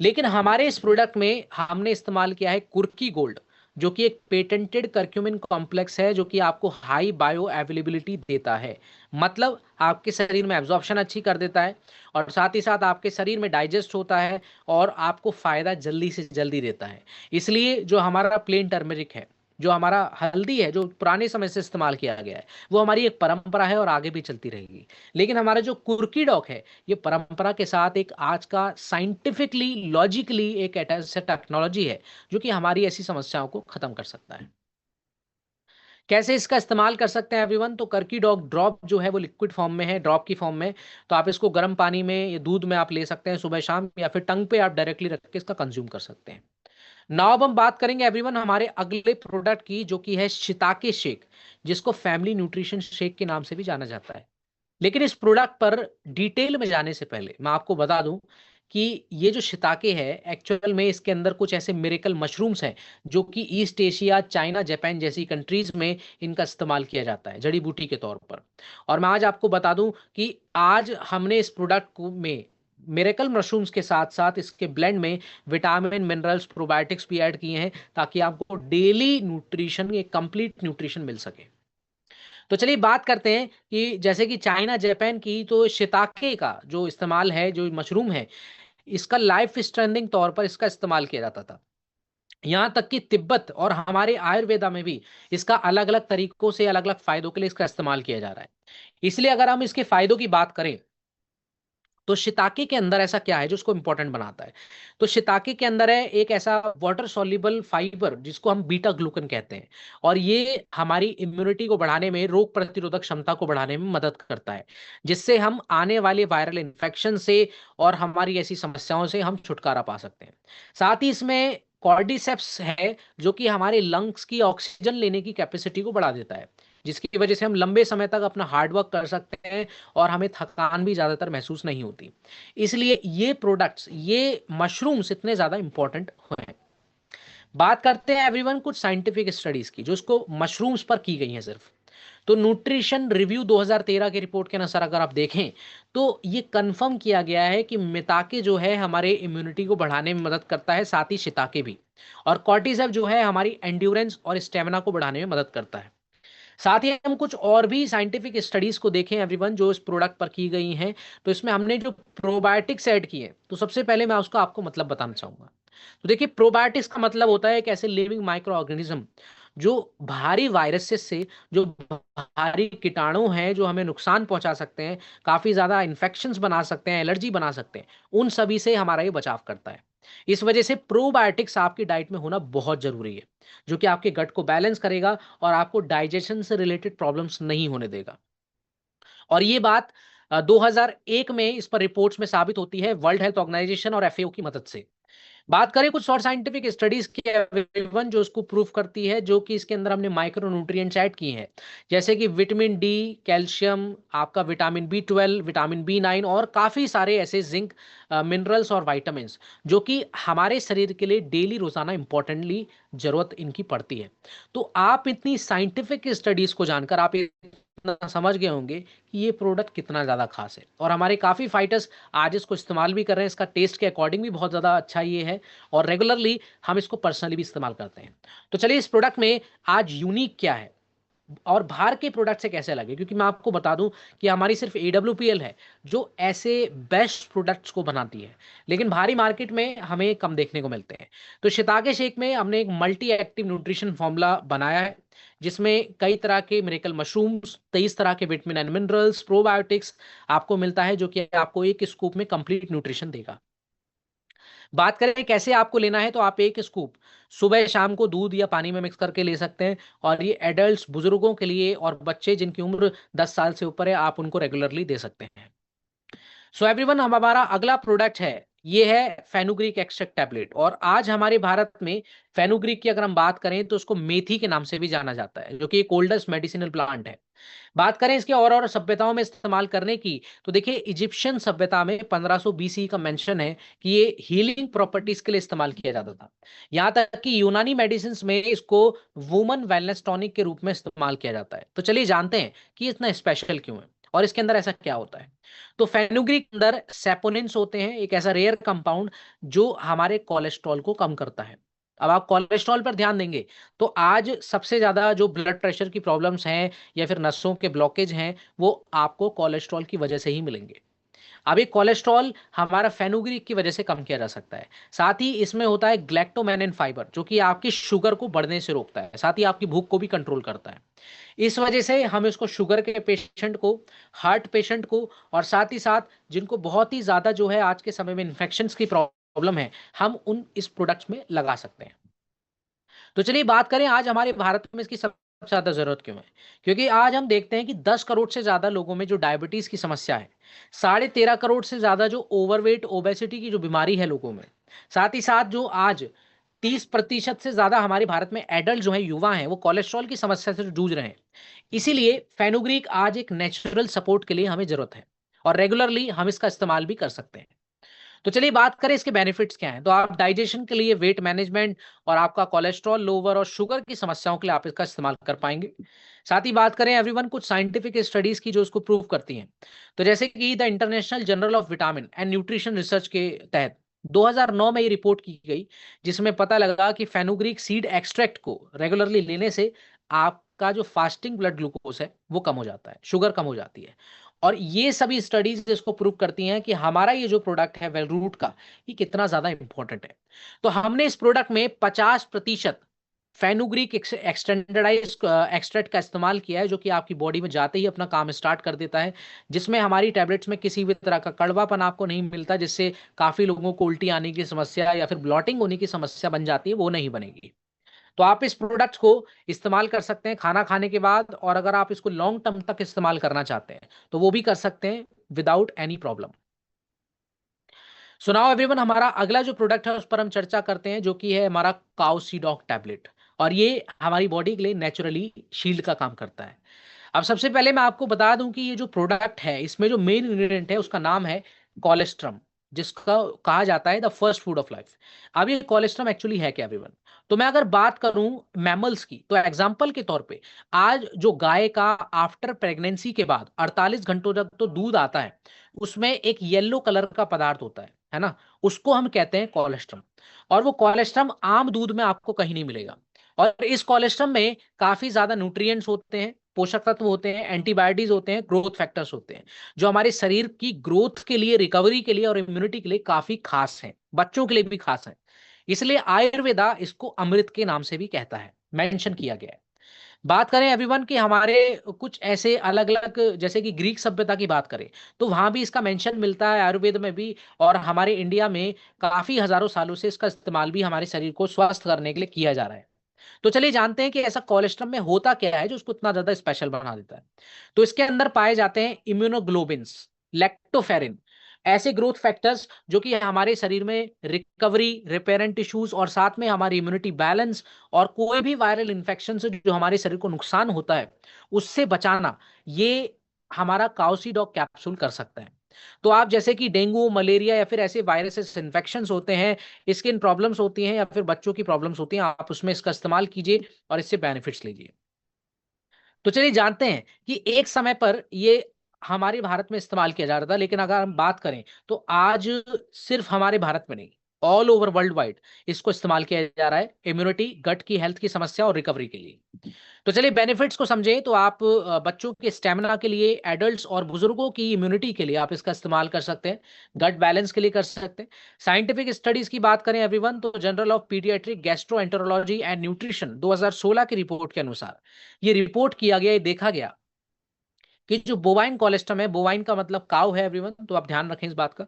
लेकिन हमारे इस प्रोडक्ट में हमने इस्तेमाल किया है कुर्की गोल्ड, जो कि एक पेटेंटेड करक्यूमिन कॉम्प्लेक्स है, जो कि आपको हाई बायो अवेलेबिलिटी देता है। मतलब आपके शरीर में एब्जॉर्प्शन अच्छी कर देता है, और साथ ही साथ आपके शरीर में डाइजेस्ट होता है, और आपको फायदा जल्दी से जल्दी देता है। इसलिए जो हमारा प्लेन टर्मरिक है, जो हमारा हल्दी है, जो पुराने समय से इस्तेमाल किया गया है, वो हमारी एक परंपरा है और आगे भी चलती रहेगी। लेकिन हमारा जो कुर्की डॉक है, ये परंपरा के साथ एक आज का साइंटिफिकली लॉजिकली एक ऐसा टेक्नोलॉजी है, जो कि हमारी ऐसी समस्याओं को खत्म कर सकता है। कैसे इसका इस्तेमाल कर सकते हैं एवरीवन, तो करकी डॉग ड्रॉप जो है वो लिक्विड फॉर्म में है, ड्रॉप की फॉर्म में। तो आप इसको गर्म पानी में या दूध में आप ले सकते हैं सुबह शाम, या फिर टंग पे आप डायरेक्टली रख के इसका कंज्यूम कर सकते हैं। नाउ अब हम बात करेंगे एवरीवन हमारे अगले प्रोडक्ट की, जो कि है शिताके शेक, जिसको फैमिली न्यूट्रिशन शेक के नाम से भी जाना जाता है। लेकिन इस प्रोडक्ट पर डिटेल में जाने से पहले मैं आपको बता दूं कि ये जो शिताके है, एक्चुअल में इसके अंदर कुछ ऐसे मिरेकल मशरूम्स हैं, जो कि ईस्ट एशिया, चाइना, जापान जैसी कंट्रीज में इनका इस्तेमाल किया जाता है जड़ी बूटी के तौर पर। और मैं आज आपको बता दूं कि आज हमने इस प्रोडक्ट को में मिरेकल मशरूम्स के साथ साथ इसके ब्लेंड में विटामिन, मिनरल्स, प्रोबायोटिक्स भी ऐड किए हैं, ताकि आपको डेली न्यूट्रिशन, एक कंप्लीट न्यूट्रिशन मिल सके। तो चलिए बात करते हैं कि जैसे कि चाइना, जापान की, तो शिताके का जो इस्तेमाल है, जो मशरूम है, इसका लाइफ स्ट्रेंथिंग तौर पर इसका इस्तेमाल किया जाता था। यहाँ तक कि तिब्बत और हमारे आयुर्वेदा में भी इसका अलग-अलग तरीकों से अलग-अलग फायदों के लिए इसका इस्तेमाल किया जा रहा है। इसलिए अगर हम इसके फायदों की बात करें, तो शिताके के अंदर ऐसा क्या है जो उसको इंपॉर्टेंट बनाता है? तो शिताके के अंदर है एक ऐसा वाटर सॉल्युबल फाइबर, जिसको हम बीटा ग्लूकन कहते हैं, और ये हमारी इम्यूनिटी को बढ़ाने में, रोग प्रतिरोधक क्षमता को बढ़ाने में मदद करता है, जिससे हम आने वाले वायरल इन्फेक्शन से और हमारी ऐसी समस्याओं से हम छुटकारा पा सकते हैं। साथ ही इसमें कॉर्डिसेप्स है, जो कि हमारे लंग्स की ऑक्सीजन लेने की कैपेसिटी को बढ़ा देता है, जिसकी वजह से हम लंबे समय तक अपना हार्ड वर्क कर सकते हैं, और हमें थकान भी ज़्यादातर महसूस नहीं होती। इसलिए ये प्रोडक्ट्स, ये मशरूम्स इतने ज़्यादा इंपॉर्टेंट हैं। बात करते हैं एवरीवन कुछ साइंटिफिक स्टडीज की, जो इसको मशरूम्स पर की गई हैं सिर्फ। तो न्यूट्रिशन रिव्यू 2013 की रिपोर्ट के अनुसार अगर आप देखें, तो ये कंफर्म किया गया है कि मिताके जो है हमारे इम्यूनिटी को बढ़ाने में मदद करता है, साथ ही शिताके भी। और कॉर्टिसोल जो है हमारी एंड्योरेंस और स्टेमिना को बढ़ाने में मदद करता है। साथ ही हम कुछ और भी साइंटिफिक स्टडीज को देखें एवरीवन, जो इस प्रोडक्ट पर की गई हैं, तो इसमें हमने जो प्रोबायोटिक्स ऐड किए, तो सबसे पहले मैं उसका आपको मतलब बताना चाहूंगा। तो देखिए, प्रोबायोटिक्स का मतलब होता है एक ऐसे लिविंग माइक्रो ऑर्गेनिज्म, जो भारी वायरसेस से, जो भारी कीटाणु हैं जो हमें नुकसान पहुंचा सकते हैं, काफी ज्यादा इन्फेक्शंस बना सकते हैं, एलर्जी बना सकते हैं, उन सभी से हमारा ये बचाव करता है। इस वजह से प्रोबायोटिक्स आपकी डाइट में होना बहुत जरूरी है, जो कि आपके गट को बैलेंस करेगा और आपको डाइजेशन से रिलेटेड प्रॉब्लम्स नहीं होने देगा। और ये बात 2001 में इस पर रिपोर्ट्स में साबित होती है, वर्ल्ड हेल्थ ऑर्गेनाइजेशन और एफएओ की मदद से। बात करें कुछ और साइंटिफिक स्टडीज की एवरीवन जो उसको प्रूफ करती है, जो कि इसके अंदर हमने माइक्रो न्यूट्रिएंट्स ऐड किए हैं, जैसे कि विटामिन डी, कैल्शियम, आपका विटामिन बी 12, विटामिन बी 9 और काफी सारे ऐसे जिंक मिनरल्स और वाइटामिन जो कि हमारे शरीर के लिए डेली रोजाना इंपॉर्टेंटली जरूरत इनकी पड़ती है। तो आप इतनी साइंटिफिक स्टडीज को जानकर आप इतना समझ गए होंगे कि ये प्रोडक्ट कितना ज्यादा खास है, और हमारे काफी फाइटर्स आज इसको इस्तेमाल भी कर रहे हैं। इसका टेस्ट के अकॉर्डिंग भी बहुत ज़्यादा अच्छा ये है, और रेगुलरली हम इसको पर्सनली भी इस्तेमाल करते हैं। तो चलिए इस प्रोडक्ट में आज यूनिक क्या है और बाहर के प्रोडक्ट से कैसे लगे, क्योंकि मैं आपको बता दूं कि हमारी सिर्फ AWPL है जो ऐसे बेस्ट प्रोडक्ट्स को बनाती है, लेकिन बाहरी मार्केट में हमें कम देखने को मिलते हैं। तो शिताके शेक में हमने एक मल्टी एक्टिव न्यूट्रिशन फॉर्मूला बनाया है, जिसमें कई तरह के मिरेकल मशरूम्स, 23 तरह के विटामिन एंड मिनरल्स, प्रोबायोटिक्स आपको मिलता है, जो कि आपको एक स्कूप में कंप्लीट न्यूट्रिशन देगा। बात करें कैसे आपको लेना है, तो आप एक स्कूप सुबह शाम को दूध या पानी में मिक्स करके ले सकते हैं, और ये एडल्ट्स, बुजुर्गों के लिए और बच्चे जिनकी उम्र 10 साल से ऊपर है, आप उनको रेगुलरली दे सकते हैं। सो एवरीवन, हम हमारा अगला प्रोडक्ट है, ये है फेनुग्रीक एक्सट्रैक्ट टैबलेट। और आज हमारे भारत में फेनुग्रीक की अगर हम बात करें तो उसको मेथी के नाम से भी जाना जाता है, जो कि एक ओल्डेस्ट मेडिसिनल प्लांट है। बात करें इसके और सभ्यताओं में इस्तेमाल करने की, तो देखिए इजिप्शियन सभ्यता में 1500 BC का मेंशन है कि ये हीलिंग प्रॉपर्टीज के लिए इस्तेमाल किया जाता था। यहां तक कि यूनानी मेडिसिन में इसको वुमन वेलनेस टॉनिक के रूप में इस्तेमाल किया जाता है। तो चलिए जानते हैं कि इतना स्पेशल क्यों है और इसके अंदर ऐसा क्या होता है। तो फेनुग्रीक के अंदर सेपोनिन्स होते हैं, एक ऐसा रेयर कंपाउंड जो हमारे कोलेस्ट्रॉल को कम करता है। अब आप कोलेस्ट्रॉल पर ध्यान देंगे तो आज सबसे ज्यादा जो ब्लड प्रेशर की प्रॉब्लम्स हैं या फिर नसों के ब्लॉकेज हैं, वो आपको कोलेस्ट्रॉल की वजह से ही मिलेंगे। अब ये कोलेस्ट्रॉल हमारा फेनुग्रीक की वजह से कम किया जा सकता है। साथ ही इसमें होता है ग्लैक्टोमेनिन फाइबर, जो कि आपकी शुगर को बढ़ने से रोकता है, साथ ही आपकी भूख को भी कंट्रोल करता है। इस वजह से हम इसको शुगर के पेशेंट को, हार्ट पेशेंट को, और साथ ही साथ जिनको बहुत ही ज्यादा जो है आज के समय में इन्फेक्शंस की प्रॉब्लम है, हम उन इस प्रोडक्ट्स में लगा सकते हैं। तो चलिए बात करें आज हमारे भारत में इसकी सबसे ज्यादा जरूरत क्यों है। क्योंकि आज हम देखते हैं कि 10 करोड़ से ज्यादा लोगों में जो डायबिटीज की समस्या है, 13.5 करोड़ से ज्यादा जो ओवरवेट ओबेसिटी की जो बीमारी है लोगों में, साथ ही साथ जो आज 30% से ज्यादा हमारे भारत में एडल्ट जो है, युवा हैं, वो कोलेस्ट्रॉल की समस्या से जूझ रहे हैं। इसीलिए फेनुग्रीक आज एक नेचुरल सपोर्ट के लिए हमें जरूरत है, और रेगुलरली हम इसका इस्तेमाल भी कर सकते हैं। तो चलिए बात करें इसके बेनिफिट्स क्या हैं। तो आप डाइजेशन के लिए, वेट मैनेजमेंट और आपका कोलेस्ट्रॉल लोअर और शुगर की समस्याओं के लिए आप इसका इस्तेमाल कर पाएंगे। साथ ही बात करें एवरीवन कुछ साइंटिफिक स्टडीज की जो इसको प्रूव करती हैं, तो जैसे कि the international journal of vitamin and nutrition research के तहत 2009 में ये रिपोर्ट की गई, जिसमें पता लगा कि फेनुग्रीक सीड एक्सट्रैक्ट को रेगुलरली लेने से आपका जो फास्टिंग ब्लड ग्लूकोज है वो कम हो जाता है, शुगर कम हो जाती है। और ये सभी स्टडीज इसको प्रूव करती हैं कि हमारा ये जो प्रोडक्ट है वेल रूट का, ये कितना ज्यादा इंपॉर्टेंट है। तो हमने इस प्रोडक्ट में 50% फेनुग्रीक एक्सटेंडेडाइज एक्सट्रैक्ट का इस्तेमाल किया है, जो कि आपकी बॉडी में जाते ही अपना काम स्टार्ट कर देता है, जिसमें हमारी टैबलेट्स में किसी भी तरह का कड़वापन आपको नहीं मिलता, जिससे काफी लोगों को उल्टी आने की समस्या या फिर ब्लॉटिंग होने की समस्या बन जाती है, वो नहीं बनेगी। तो आप इस प्रोडक्ट को इस्तेमाल कर सकते हैं खाना खाने के बाद, और अगर आप इसको लॉन्ग टर्म तक इस्तेमाल करना चाहते हैं तो वो भी कर सकते हैं without any problem. So now everyone, हमारा अगला जो प्रोडक्ट है उस पर हम चर्चा करते हैं, जो कि है हमारा काउसीडॉक टैबलेट। और ये हमारी बॉडी के लिए नेचुरली शील्ड का काम करता है। अब सबसे पहले मैं आपको बता दूं कि ये जो प्रोडक्ट है, इसमें जो मेन इंग्रेडिएंट है उसका नाम है कोलेस्ट्रम, जिसका कहा जाता है the first food of life. अब ये कोलेस्ट्रम एक्चुअली है क्या एवरीवन? तो मैं अगर बात करूं मैमल्स की, तो एग्जांपल के तौर पे आज जो गाय का आफ्टर प्रेगनेंसी के बाद 48 घंटों तक तो दूध आता है, उसमें एक येलो कलर का पदार्थ होता है ना, उसको हम कहते हैं कोलेस्ट्रम। और वो कोलेस्ट्रम आम दूध में आपको कहीं नहीं मिलेगा। और इस कोलेस्ट्रम में काफी ज्यादा न्यूट्रिएंट्स होते हैं, पोषक तत्व होते हैं, एंटीबायोटिक्स होते हैं, ग्रोथ फैक्टर्स होते हैं, जो हमारे शरीर की ग्रोथ के लिए, रिकवरी के लिए और इम्यूनिटी के लिए काफी खास हैं, बच्चों के लिए भी खास हैं। इसलिए आयुर्वेदा इसको अमृत के नाम से भी कहता है, मेंशन किया गया है। बात करें एवरीवन कि हमारे कुछ ऐसे अलग अलग, जैसे कि ग्रीक सभ्यता की बात करें, तो वहां भी इसका मेंशन मिलता है आयुर्वेद में भी, और हमारे इंडिया में काफी हजारों सालों से इसका इस्तेमाल भी हमारे शरीर को स्वस्थ करने के लिए किया जा रहा है। तो चलिए जानते हैं कि ऐसा कोलेस्ट्रॉल में होता क्या है जो उसको इतना ज्यादा स्पेशल बना देता है। तो इसके अंदर पाए जाते हैं इम्यूनोग्लोबिन्स, लैक्टोफेरिन, ऐसे ग्रोथ फैक्टर्स जो कि हमारे शरीर में रिकवरी, रिपेरेंट टिश्यूज और साथ में हमारी इम्यूनिटी बैलेंस और कोई भी वायरल इन्फेक्शन से जो हमारे शरीर को नुकसान होता है उससे बचाना, ये हमारा काउसीडॉक कैप्सूल कर सकता है। तो आप जैसे कि डेंगू, मलेरिया या फिर ऐसे वायरसेस इन्फेक्शंस होते हैं, स्किन प्रॉब्लम्स होती हैं या फिर बच्चों की प्रॉब्लम्स होती हैं, आप उसमें इसका इस्तेमाल कीजिए और इससे बेनिफिट्स लीजिए। तो चलिए जानते हैं कि एक समय पर ये हमारे भारत में इस्तेमाल किया जा रहा था, लेकिन अगर हम बात करें तो आज सिर्फ हमारे भारत में नहीं, ऑल ओवर वर्ल्ड वाइड इसको इस्तेमाल किया जा रहा है इम्यूनिटी, गट की हेल्थ की समस्या और रिकवरी के लिए। तो चलिए बेनिफिट्स को समझें। तो आप बच्चों के स्टेमिना के लिए, एडल्ट्स और बुजुर्गों की इम्यूनिटी के लिए आप इसका इस्तेमाल कर सकते हैं, गट बैलेंस के लिए कर सकते हैं। साइंटिफिक स्टडीज की बात करें एवरीवन, तो journal of paediatric gastroenterology and nutrition 2016 की रिपोर्ट के अनुसार ये रिपोर्ट किया गया, ये देखा गया कि जो बोवाइन कोलेस्ट्रम है, बोवाइन का मतलब काऊ है एवरीवन, तो आप ध्यान रखें इस बात का।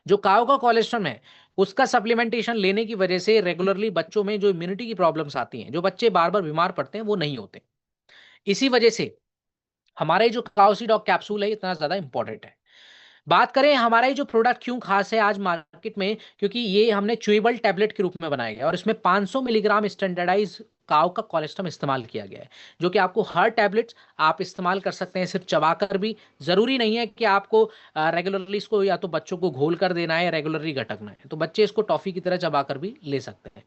जो काऊ का कोलेस्ट्रम है उसका सप्लीमेंटेशन लेने की वजह से रेगुलरली बच्चों में जो इम्यूनिटी की प्रॉब्लम्स आती हैं, जो बच्चे बार बार बीमार पड़ते हैं, वो नहीं होते। इसी वजह से हमारे जो काउसीडॉक कैप्सूल है इतना ज्यादा इंपॉर्टेंट है। बात करें हमारा ये जो प्रोडक्ट क्यों खास है आज मार्केट में, क्योंकि ये हमने च्यूएबल टैबलेट के रूप में बनाया गया है और इसमें 500 मिलीग्राम स्टैंडर्डाइज काव का कोलेस्ट्रम इस्तेमाल किया गया है, जो कि आपको हर टैबलेट आप इस्तेमाल कर सकते हैं, सिर्फ चबाकर भी। जरूरी नहीं है कि आपको रेगुलरली इसको या तो बच्चों को घोल कर देना है या रेगुलरली गटकना है, तो बच्चे इसको टॉफी की तरह चबाकर भी ले सकते हैं।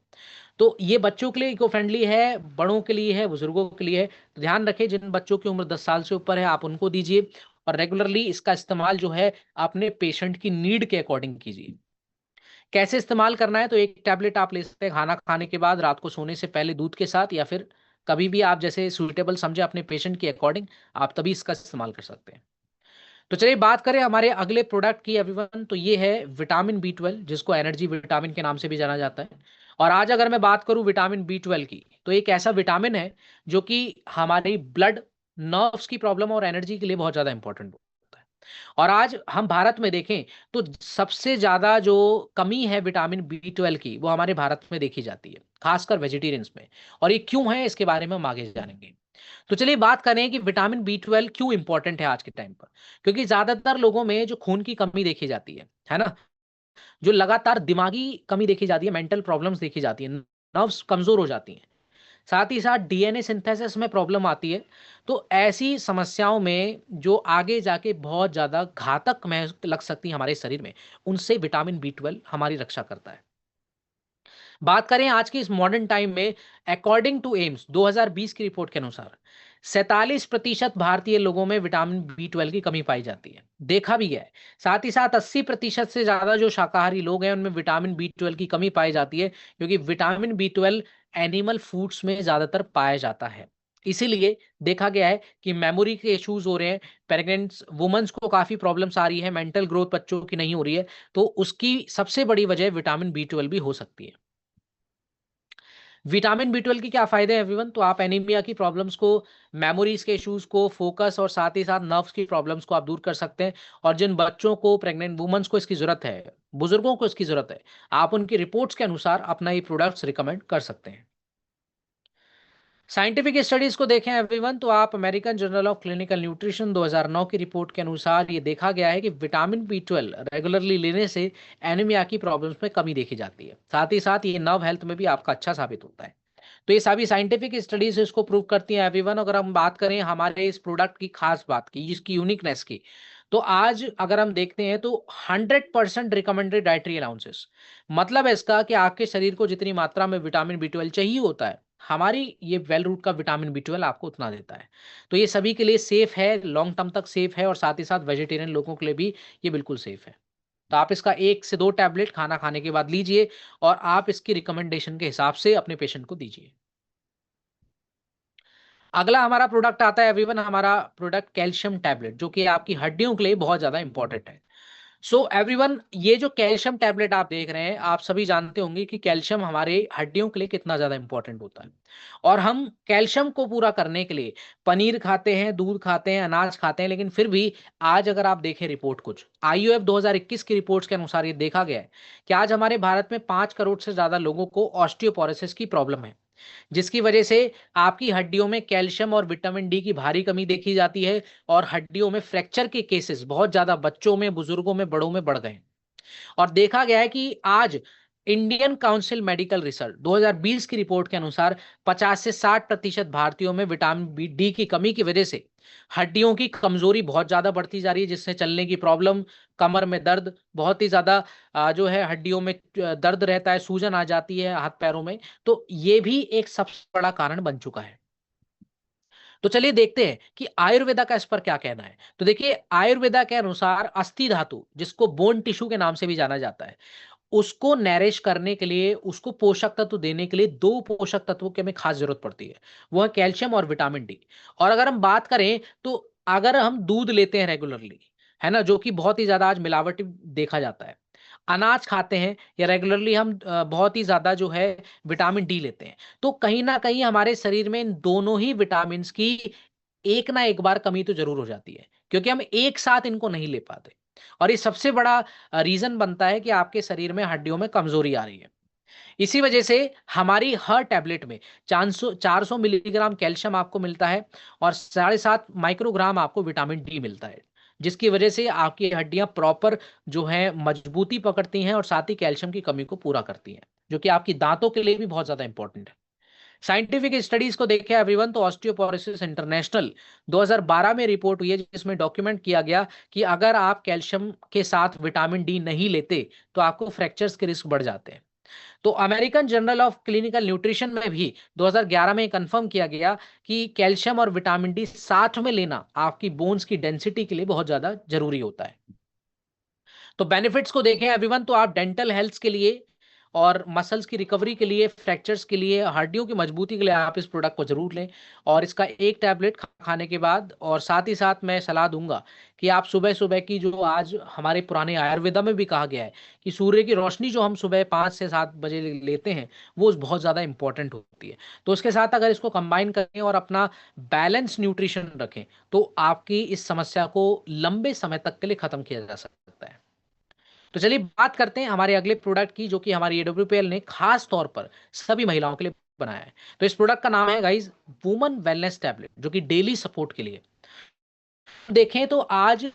तो ये बच्चों के लिए इको फ्रेंडली है, बड़ों के लिए है, बुजुर्गों के लिए है। तो ध्यान रखें, जिन बच्चों की उम्र 10 साल से ऊपर है आप उनको दीजिए और रेगुलरली इसका इस्तेमाल जो है अपने पेशेंट की नीड के अकॉर्डिंग कीजिए। कैसे इस्तेमाल करना है, तो एक टैबलेट आप ले सकते हैं खाना खाने के बाद, रात को सोने से पहले दूध के साथ, या फिर कभी भी आप जैसे सुइटेबल समझे अपने पेशेंट के अकॉर्डिंग आप तभी इसका इस्तेमाल कर सकते हैं। तो चलिए बात करें हमारे अगले प्रोडक्ट की एवरीवन, तो ये है विटामिन बी 12, जिसको एनर्जी विटामिन के नाम से भी जाना जाता है। और आज अगर मैं बात करूं विटामिन बी 12 की, तो एक ऐसा विटामिन है जो कि हमारी ब्लड, नर्व्स की प्रॉब्लम और एनर्जी के लिए बहुत ज्यादा इंपॉर्टेंट होता है। और आज हम भारत में देखें तो सबसे ज्यादा जो कमी है विटामिन बी 12 की, वो हमारे भारत में देखी जाती है, खासकर वेजिटेरियंस में। और ये क्यों है इसके बारे में हम आगे जानेंगे। तो चलिए बात करें कि विटामिन बी 12 क्यों इंपॉर्टेंट है आज के टाइम पर। क्योंकि ज्यादातर लोगों में जो खून की कमी देखी जाती है ना, जो लगातार दिमागी कमी देखी जाती है, मेंटल प्रॉब्लम्स देखी जाती है, नर्व्स कमजोर हो जाती हैं, साथ ही साथ डीएनए सिंथेसिस में प्रॉब्लम आती है। तो ऐसी समस्याओं में जो आगे जाके बहुत ज्यादा घातक में लग सकती है हमारे शरीर में, उनसे विटामिन बी 12 हमारी रक्षा करता है। बात करें आज के इस मॉडर्न टाइम में, अकॉर्डिंग टू एम्स 2020 की रिपोर्ट के अनुसार 47% भारतीय लोगों में विटामिन बी 12 की कमी पाई जाती है, देखा भी गया है। साथ ही साथ 80% से ज्यादा जो शाकाहारी लोग हैं उनमें विटामिन बी 12 की कमी पाई जाती है, क्योंकि विटामिन बी 12 एनिमल फूड्स में ज्यादातर पाया जाता है। इसीलिए देखा गया है कि मेमोरी के इश्यूज हो रहे हैं, प्रेग्नेंट वुमेन्स को काफी प्रॉब्लम्स आ रही है, मेंटल ग्रोथ बच्चों की नहीं हो रही है, तो उसकी सबसे बड़ी वजह विटामिन बी 12 भी हो सकती है। विटामिन बी 12 की क्या फायदे हैं एवरीवन, तो आप एनीमिया की प्रॉब्लम्स को, मेमोरीज के इश्यूज को, फोकस और साथ ही साथ नर्व्स की प्रॉब्लम्स को आप दूर कर सकते हैं। और जिन बच्चों को, प्रेग्नेंट वुमेन्स को इसकी जरूरत है, बुजुर्गों को इसकी जरूरत है, आप उनकी रिपोर्ट्स के अनुसार अपना ये प्रोडक्ट्स रिकमेंड कर सकते हैं। साइंटिफिक स्टडीज को देखें एवरीवन, तो आप American journal of clinical nutrition 2009 की रिपोर्ट के अनुसार ये देखा गया है कि विटामिन बी 12 रेगुलरली लेने से एनीमिया की प्रॉब्लम्स में कमी देखी जाती है। साथ ही साथ ये नर्व हेल्थ में भी आपका अच्छा साबित होता है। तो ये सभी साइंटिफिक स्टडीज इसको प्रूव करती हैं एवरीवन। अगर हम बात करें हमारे इस प्रोडक्ट की खास बात की, इसकी यूनिकनेस की, तो आज अगर हम देखते हैं तो 100% रिकमेंडेड डाइटरी अलाउंसेस, मतलब है इसका कि आपके शरीर को जितनी मात्रा में विटामिन बी 12 चाहिए होता है, हमारी ये वेल रूट का विटामिन बी 12 आपको उतना देता है। तो ये सभी के लिए सेफ है, लॉन्ग टर्म तक सेफ है, और साथ ही साथ वेजिटेरियन लोगों के लिए भी ये बिल्कुल सेफ है। तो आप इसका 1 से 2 टैबलेट खाना खाने के बाद लीजिए और आप इसकी रिकमेंडेशन के हिसाब से अपने पेशेंट को दीजिए। अगला हमारा प्रोडक्ट आता है एवरीवन, हमारा प्रोडक्ट कैल्शियम टैबलेट, जो कि आपकी हड्डियों के लिए बहुत ज्यादा इंपॉर्टेंट है। सो एवरीवन, ये जो कैल्शियम टैबलेट आप देख रहे हैं, आप सभी जानते होंगे कि कैल्शियम हमारे हड्डियों के लिए कितना ज्यादा इंपॉर्टेंट होता है। और हम कैल्शियम को पूरा करने के लिए पनीर खाते हैं, दूध खाते हैं, अनाज खाते हैं, लेकिन फिर भी आज अगर आप देखें रिपोर्ट, कुछ आईयूएफ 2021 की रिपोर्ट्स के अनुसार ये देखा गया है कि आज हमारे भारत में 5 करोड़ से ज्यादा लोगों को ऑस्टियोपोरोसिस की प्रॉब्लम है। जिसकी वजह से आपकी हड्डियों में कैल्शियम और विटामिन डी की भारी कमी देखी जाती है और हड्डियों में फ्रैक्चर के केसेस बहुत ज्यादा बच्चों में, बुजुर्गों में, बड़ों में बढ़ गए। और देखा गया है कि आज इंडियन काउंसिल मेडिकल रिसर्च 2020 की रिपोर्ट के अनुसार 50 से 60% भारतीयों में विटामिन डी की कमी की वजह से हड्डियों की कमजोरी बहुत ज्यादा बढ़ती जा रही है, जिससे चलने की प्रॉब्लम, कमर में दर्द, बहुत ही ज्यादा जो है हड्डियों में दर्द रहता है, सूजन आ जाती है हाथ पैरों में। तो ये भी एक सबसे बड़ा कारण बन चुका है। तो चलिए देखते हैं कि आयुर्वेदा का इस पर क्या कहना है। तो देखिए, आयुर्वेदा के अनुसार अस्थि धातु, जिसको बोन टिश्यू के नाम से भी जाना जाता है, उसको नैरिश करने के लिए, उसको पोषक तत्व देने के लिए दो पोषक तत्वों की हमें खास जरूरत पड़ती है, वो है कैल्शियम और विटामिन डी। और अगर हम बात करें तो अगर हम दूध लेते हैं रेगुलरली, है ना, जो कि बहुत ही ज्यादा आज मिलावटी देखा जाता है, अनाज खाते हैं या रेगुलरली हम बहुत ही ज्यादा जो है विटामिन डी लेते हैं, तो कहीं ना कहीं हमारे शरीर में इन दोनों ही विटामिन की एक ना एक बार कमी तो जरूर हो जाती है, क्योंकि हम एक साथ इनको नहीं ले पाते। और ये सबसे बड़ा रीजन बनता है कि आपके शरीर में हड्डियों में कमजोरी आ रही है। इसी वजह से हमारी हर टैबलेट में 400 मिलीग्राम कैल्शियम आपको मिलता है और 7.5 माइक्रोग्राम आपको विटामिन डी मिलता है, जिसकी वजह से आपकी हड्डियां प्रॉपर जो है मजबूती पकड़ती हैं और साथ ही कैल्शियम की कमी को पूरा करती हैं, जो कि आपकी दांतों के लिए भी बहुत ज्यादा इंपॉर्टेंट है। साइंटिफिक स्टडीज को देखें एवरीवन, तो ऑस्टियोपोरोसिस इंटरनेशनल 2012 में रिपोर्ट हुई है, जिसमें डॉक्यूमेंट किया गया कि अगर आप कैल्शियम के साथ विटामिन डी नहीं लेते तो आपको फ्रैक्चर्स के रिस्क बढ़ जाते हैं। तो American journal of clinical nutrition में भी 2011 में कंफर्म किया गया कि कैल्शियम और विटामिन डी साथ में लेना आपकी बोन्स की डेंसिटी के लिए बहुत ज्यादा जरूरी होता है। तो बेनिफिट्स को देखें एवरीवन, तो आप डेंटल हेल्थ के लिए और मसल्स की रिकवरी के लिए, फ्रैक्चर्स के लिए, हड्डियों की मजबूती के लिए आप इस प्रोडक्ट को जरूर लें। और इसका एक टैबलेट खाने के बाद, और साथ ही साथ मैं सलाह दूंगा कि आप सुबह सुबह की, जो आज हमारे पुराने आयुर्वेदा में भी कहा गया है कि सूर्य की रोशनी जो हम सुबह 5 से 7 बजे लेते हैं, वो बहुत ज़्यादा इंपॉर्टेंट होती है। तो उसके साथ अगर इसको कंबाइन करें और अपना बैलेंस न्यूट्रिशन रखें, तो आपकी इस समस्या को लंबे समय तक के लिए खत्म किया जा सकता है। तो चलिए बात करते हैं हमारे अगले प्रोडक्ट की, जो कि हमारी एडब्ल्यूपीएल ने खास तौर पर सभी महिलाओं के लिए बनाया है। तो इस प्रोडक्ट का नाम है गाइस वुमन वेलनेस टैबलेट, जो कि डेली सपोर्ट के लिए। देखें तो आज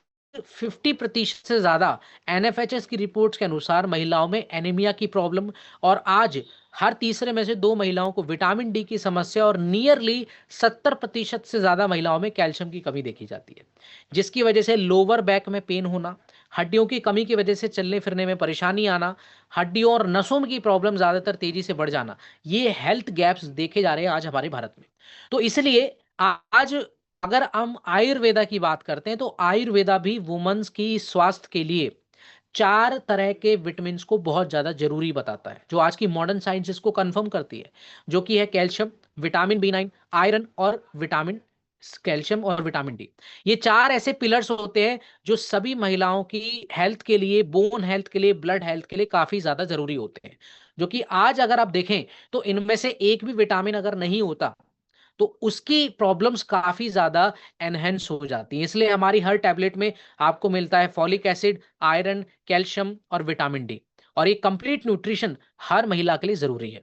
50% से ज्यादा एनएफएचएस की रिपोर्ट्स के अनुसार महिलाओं में एनीमिया की प्रॉब्लम, और आज हर तीसरे में से 2 महिलाओं को विटामिन डी की समस्या, और नियरली 70% से ज्यादा महिलाओं में कैल्शियम की कमी देखी जाती है, जिसकी वजह से लोअर बैक में पेन होना, हड्डियों की कमी की वजह से चलने फिरने में परेशानी आना, हड्डियों और नसों की प्रॉब्लम ज्यादातर तेजी से बढ़ जाना, ये हेल्थ गैप्स देखे जा रहे हैं आज हमारे भारत में। तो इसलिए आज अगर हम आयुर्वेदा की बात करते हैं, तो आयुर्वेदा भी वुमेन्स की स्वास्थ्य के लिए 4 तरह के विटामिन को बहुत ज्यादा जरूरी बताता है, जो आज की मॉडर्न साइंस इसको कंफर्म करती है, जो कि है कैल्शियम, विटामिन बी 9, आयरन और विटामिन, कैल्शियम और विटामिन डी। ये 4 ऐसे पिलर्स होते हैं जो सभी महिलाओं की हेल्थ के लिए, बोन हेल्थ के लिए, ब्लड हेल्थ के लिए काफी ज्यादा जरूरी होते हैं, जो कि आज अगर आप देखें तो इनमें से एक भी विटामिन अगर नहीं होता तो उसकी प्रॉब्लम्स काफी ज्यादा एनहेंस हो जाती हैं। इसलिए हमारी हर टैबलेट में आपको मिलता है फॉलिक एसिड, आयरन, कैल्शियम और विटामिन डी, और ये कंप्लीट न्यूट्रिशन हर महिला के लिए जरूरी है।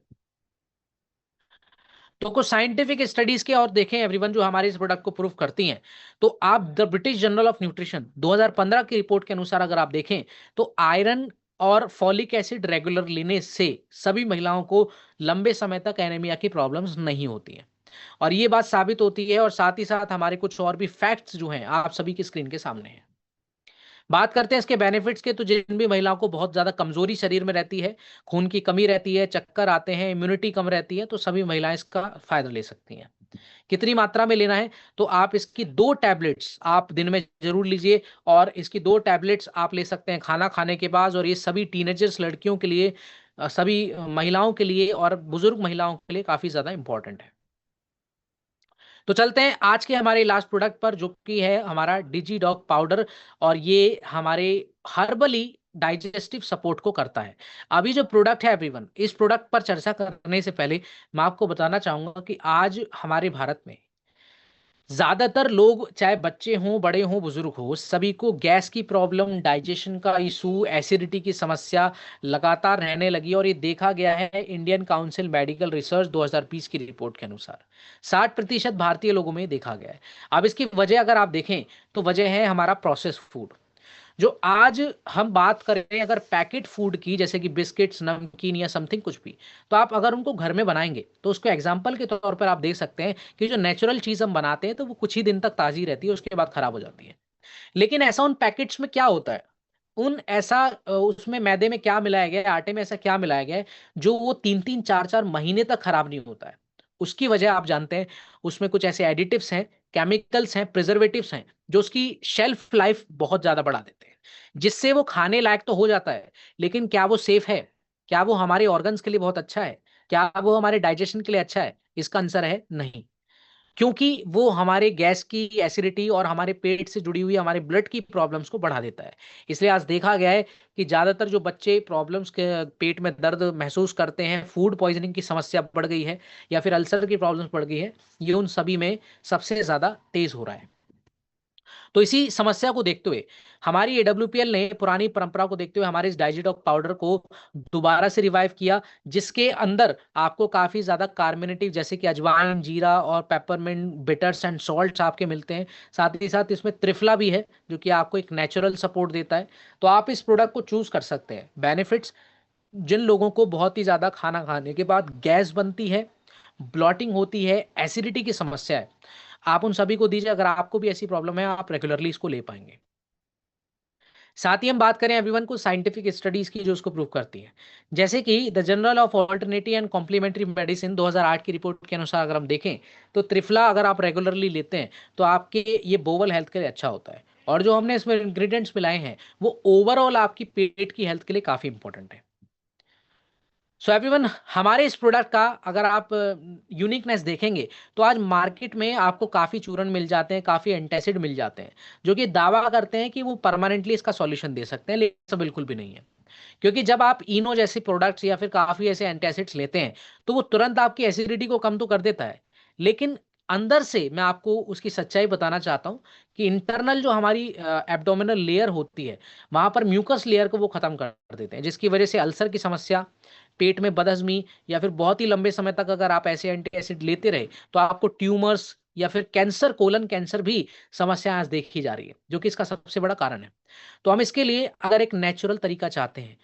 तो कुछ साइंटिफिक स्टडीज के और देखें एवरीवन, जो हमारे इस प्रोडक्ट को प्रूव करती हैं। तो आप the British journal of nutrition 2015 की रिपोर्ट के अनुसार अगर आप देखें, तो आयरन और फॉलिक एसिड रेगुलर लेने से सभी महिलाओं को लंबे समय तक एनीमिया की प्रॉब्लम्स नहीं होती हैं। और ये बात साबित होती है, और साथ ही साथ हमारे कुछ और भी फैक्ट्स जो हैं आप सभी की स्क्रीन के सामने हैं। बात करते हैं इसके बेनिफिट्स के, तो जिन भी महिलाओं को बहुत ज्यादा कमजोरी शरीर में रहती है, खून की कमी रहती है, चक्कर आते हैं, इम्यूनिटी कम रहती है, तो सभी महिलाएं इसका फायदा ले सकती हैं। कितनी मात्रा में लेना है, तो आप इसकी 2 टैबलेट्स आप दिन में जरूर लीजिए, और इसकी 2 टैबलेट्स आप ले सकते हैं खाना खाने के बाद, और ये सभी टीनेजर्स लड़कियों के लिए, सभी महिलाओं के लिए और बुजुर्ग महिलाओं के लिए काफी ज्यादा इंपॉर्टेंट है। तो चलते हैं आज के हमारे लास्ट प्रोडक्ट पर, जो कि है हमारा डिजीडॉक पाउडर, और ये हमारे हर्बली डाइजेस्टिव सपोर्ट को करता है। अभी जो प्रोडक्ट है एवरीवन, इस प्रोडक्ट पर चर्चा करने से पहले मैं आपको बताना चाहूंगा कि आज हमारे भारत में ज्यादातर लोग, चाहे बच्चे हों, बड़े हों, बुजुर्ग हो, सभी को गैस की प्रॉब्लम, डाइजेशन का इशू, एसिडिटी की समस्या लगातार रहने लगी। और ये देखा गया है इंडियन काउंसिल मेडिकल रिसर्च 2020 की रिपोर्ट के अनुसार 60% भारतीय लोगों में देखा गया है। अब इसकी वजह अगर आप देखें तो वजह है हमारा प्रोसेस फूड। जो आज हम बात करें अगर पैकेट फूड की, जैसे कि बिस्किट्स, नमकीन या समथिंग कुछ भी, तो आप अगर उनको घर में बनाएंगे तो उसको एग्जाम्पल के तौर पर आप देख सकते हैं कि जो नेचुरल चीज हम बनाते हैं तो वो कुछ ही दिन तक ताजी रहती है, उसके बाद खराब हो जाती है। लेकिन ऐसा उन पैकेट्स में क्या होता है, उन ऐसा उसमें मैदे में क्या मिलाया गया है, आटे में ऐसा क्या मिलाया गया है जो वो 3-3 4-4 महीने तक खराब नहीं होता है। उसकी वजह आप जानते हैं, उसमें कुछ ऐसे एडिटिव्स हैं, केमिकल्स हैं, प्रिजर्वेटिव्स हैं, जो उसकी शेल्फ लाइफ बहुत ज्यादा बढ़ा देते हैं, जिससे वो खाने लायक तो हो जाता है, लेकिन क्या वो सेफ है? क्या वो हमारे ऑर्गन्स के लिए बहुत अच्छा है? क्या वो हमारे डाइजेशन के लिए अच्छा है? इसका आंसर है नहीं। क्योंकि वो हमारे गैस की, एसिडिटी और हमारे पेट से जुड़ी हुई हमारे ब्लड की प्रॉब्लम्स को बढ़ा देता है। इसलिए आज देखा गया है कि ज्यादातर जो बच्चे प्रॉब्लम्स के, पेट में दर्द महसूस करते हैं, फूड पॉइजनिंग की समस्या बढ़ गई है या फिर अल्सर की प्रॉब्लम्स बढ़ गई है, ये उन सभी में सबसे ज्यादा तेज हो रहा है। तो इसी समस्या को देखते हुए हमारी एडब्ल्यूपीएल ने पुरानी परंपरा को देखते हुए हमारे इस डाइजिटॉक पाउडर को दोबारा से रिवाइव किया, जिसके अंदर आपको काफी ज्यादा कार्बोनेटिव, जैसे कि अजवाइन, जीरा और पेपरमिंट, बिटर्स एंड सॉल्ट्स आपके मिलते हैं। साथ ही साथ इसमें त्रिफला भी है, जो कि आपको एक नेचुरल सपोर्ट देता है। तो आप इस प्रोडक्ट को चूज कर सकते हैं। बेनिफिट्स: जिन लोगों को बहुत ही ज्यादा खाना खाने के बाद गैस बनती है, ब्लॉटिंग होती है, एसिडिटी की समस्या है, आप उन सभी को दीजिए। अगर आपको भी ऐसी प्रॉब्लम है, आप रेगुलरली इसको ले पाएंगे। साथ ही हम बात करें एवरीवन को साइंटिफिक स्टडीज की जो उसको प्रूव करती है, जैसे कि the Journal of Alternative and Complementary Medicine 2008 की रिपोर्ट के अनुसार अगर हम देखें तो त्रिफला अगर आप रेगुलरली लेते हैं तो आपके ये बोवल हेल्थ के लिए अच्छा होता है। और जो हमने इसमें इंग्रेडिएंट्स मिलाए हैं वो ओवरऑल आपकी पेट की हेल्थ के लिए काफी इंपॉर्टेंट है। सो एवरीवन, हमारे इस प्रोडक्ट का अगर आप यूनिकनेस देखेंगे तो आज मार्केट में आपको काफ़ी चूर्ण मिल जाते हैं, काफ़ी एंटासिड मिल जाते हैं, जो कि दावा करते हैं कि वो परमानेंटली इसका सॉल्यूशन दे सकते हैं, लेकिन ऐसा बिल्कुल भी नहीं है। क्योंकि जब आप इनो जैसे प्रोडक्ट्स या फिर काफ़ी ऐसे एंटासिड्स लेते हैं तो वो तुरंत आपकी एसिडिटी को कम तो कर देता है, लेकिन अंदर से मैं आपको उसकी सच्चाई बताना चाहता हूँ कि इंटरनल जो हमारी एब्डोमिनल लेयर होती है, वहां पर म्यूकस लेयर को वो खत्म कर देते हैं, जिसकी वजह से अल्सर की समस्या, पेट में बदहजमी, या फिर बहुत ही लंबे समय तक अगर आप ऐसे एंटी एसिड लेते रहे तो आपको ट्यूमर्स या फिर कैंसर, कोलन कैंसर भी समस्या आज देखी जा रही है, जो कि इसका सबसे बड़ा कारण है। तो हम इसके लिए अगर एक नेचुरल तरीका चाहते हैं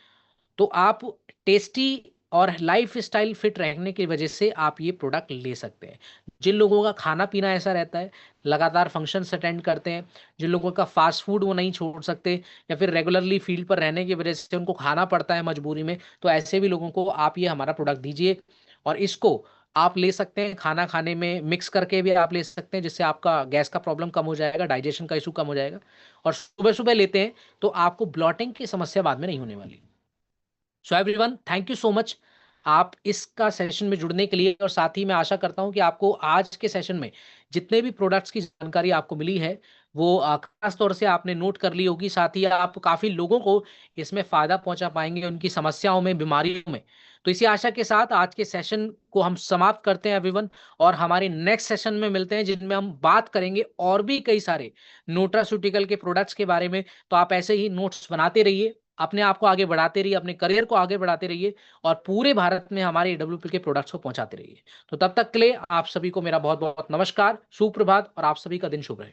तो आप टेस्टी और लाइफ स्टाइल फिट रहने की वजह से आप ये प्रोडक्ट ले सकते हैं। जिन लोगों का खाना पीना ऐसा रहता है, लगातार फंक्शंस अटेंड करते हैं, जिन लोगों का फास्ट फूड वो नहीं छोड़ सकते, या फिर रेगुलरली फील्ड पर रहने की वजह से उनको खाना पड़ता है मजबूरी में, तो ऐसे भी लोगों को आप ये हमारा प्रोडक्ट दीजिए। और इसको आप ले सकते हैं खाना खाने में मिक्स करके भी आप ले सकते हैं, जिससे आपका गैस का प्रॉब्लम कम हो जाएगा, डाइजेशन का इशू कम हो जाएगा। और सुबह सुबह लेते हैं तो आपको ब्लॉटिंग की समस्या बाद में नहीं होने वाली। So everyone, thank you so much आप इसका सेशन में जुड़ने के लिए। और साथ ही मैं आशा करता हूं कि आपको आज के सेशन में जितने भी प्रोडक्ट्स की जानकारी आपको मिली है वो खास तौर से आपने नोट कर ली होगी। साथ ही आप काफी लोगों को इसमें फायदा पहुंचा पाएंगे उनकी समस्याओं में, बीमारियों में। तो इसी आशा के साथ आज के सेशन को हम समाप्त करते हैं एवरीवन, और हमारे नेक्स्ट सेशन में मिलते हैं जिनमें हम बात करेंगे और भी कई सारे न्यूट्रास्यूटिकल के प्रोडक्ट्स के बारे में। तो आप ऐसे ही नोट्स बनाते रहिए, अपने आप को आगे बढ़ाते रहिए, अपने करियर को आगे बढ़ाते रहिए, और पूरे भारत में हमारे एडब्ल्यूपी के प्रोडक्ट्स को पहुंचाते रहिए। तो तब तक के लिए आप सभी को मेरा बहुत बहुत नमस्कार, सुप्रभात, और आप सभी का दिन शुभ रहे।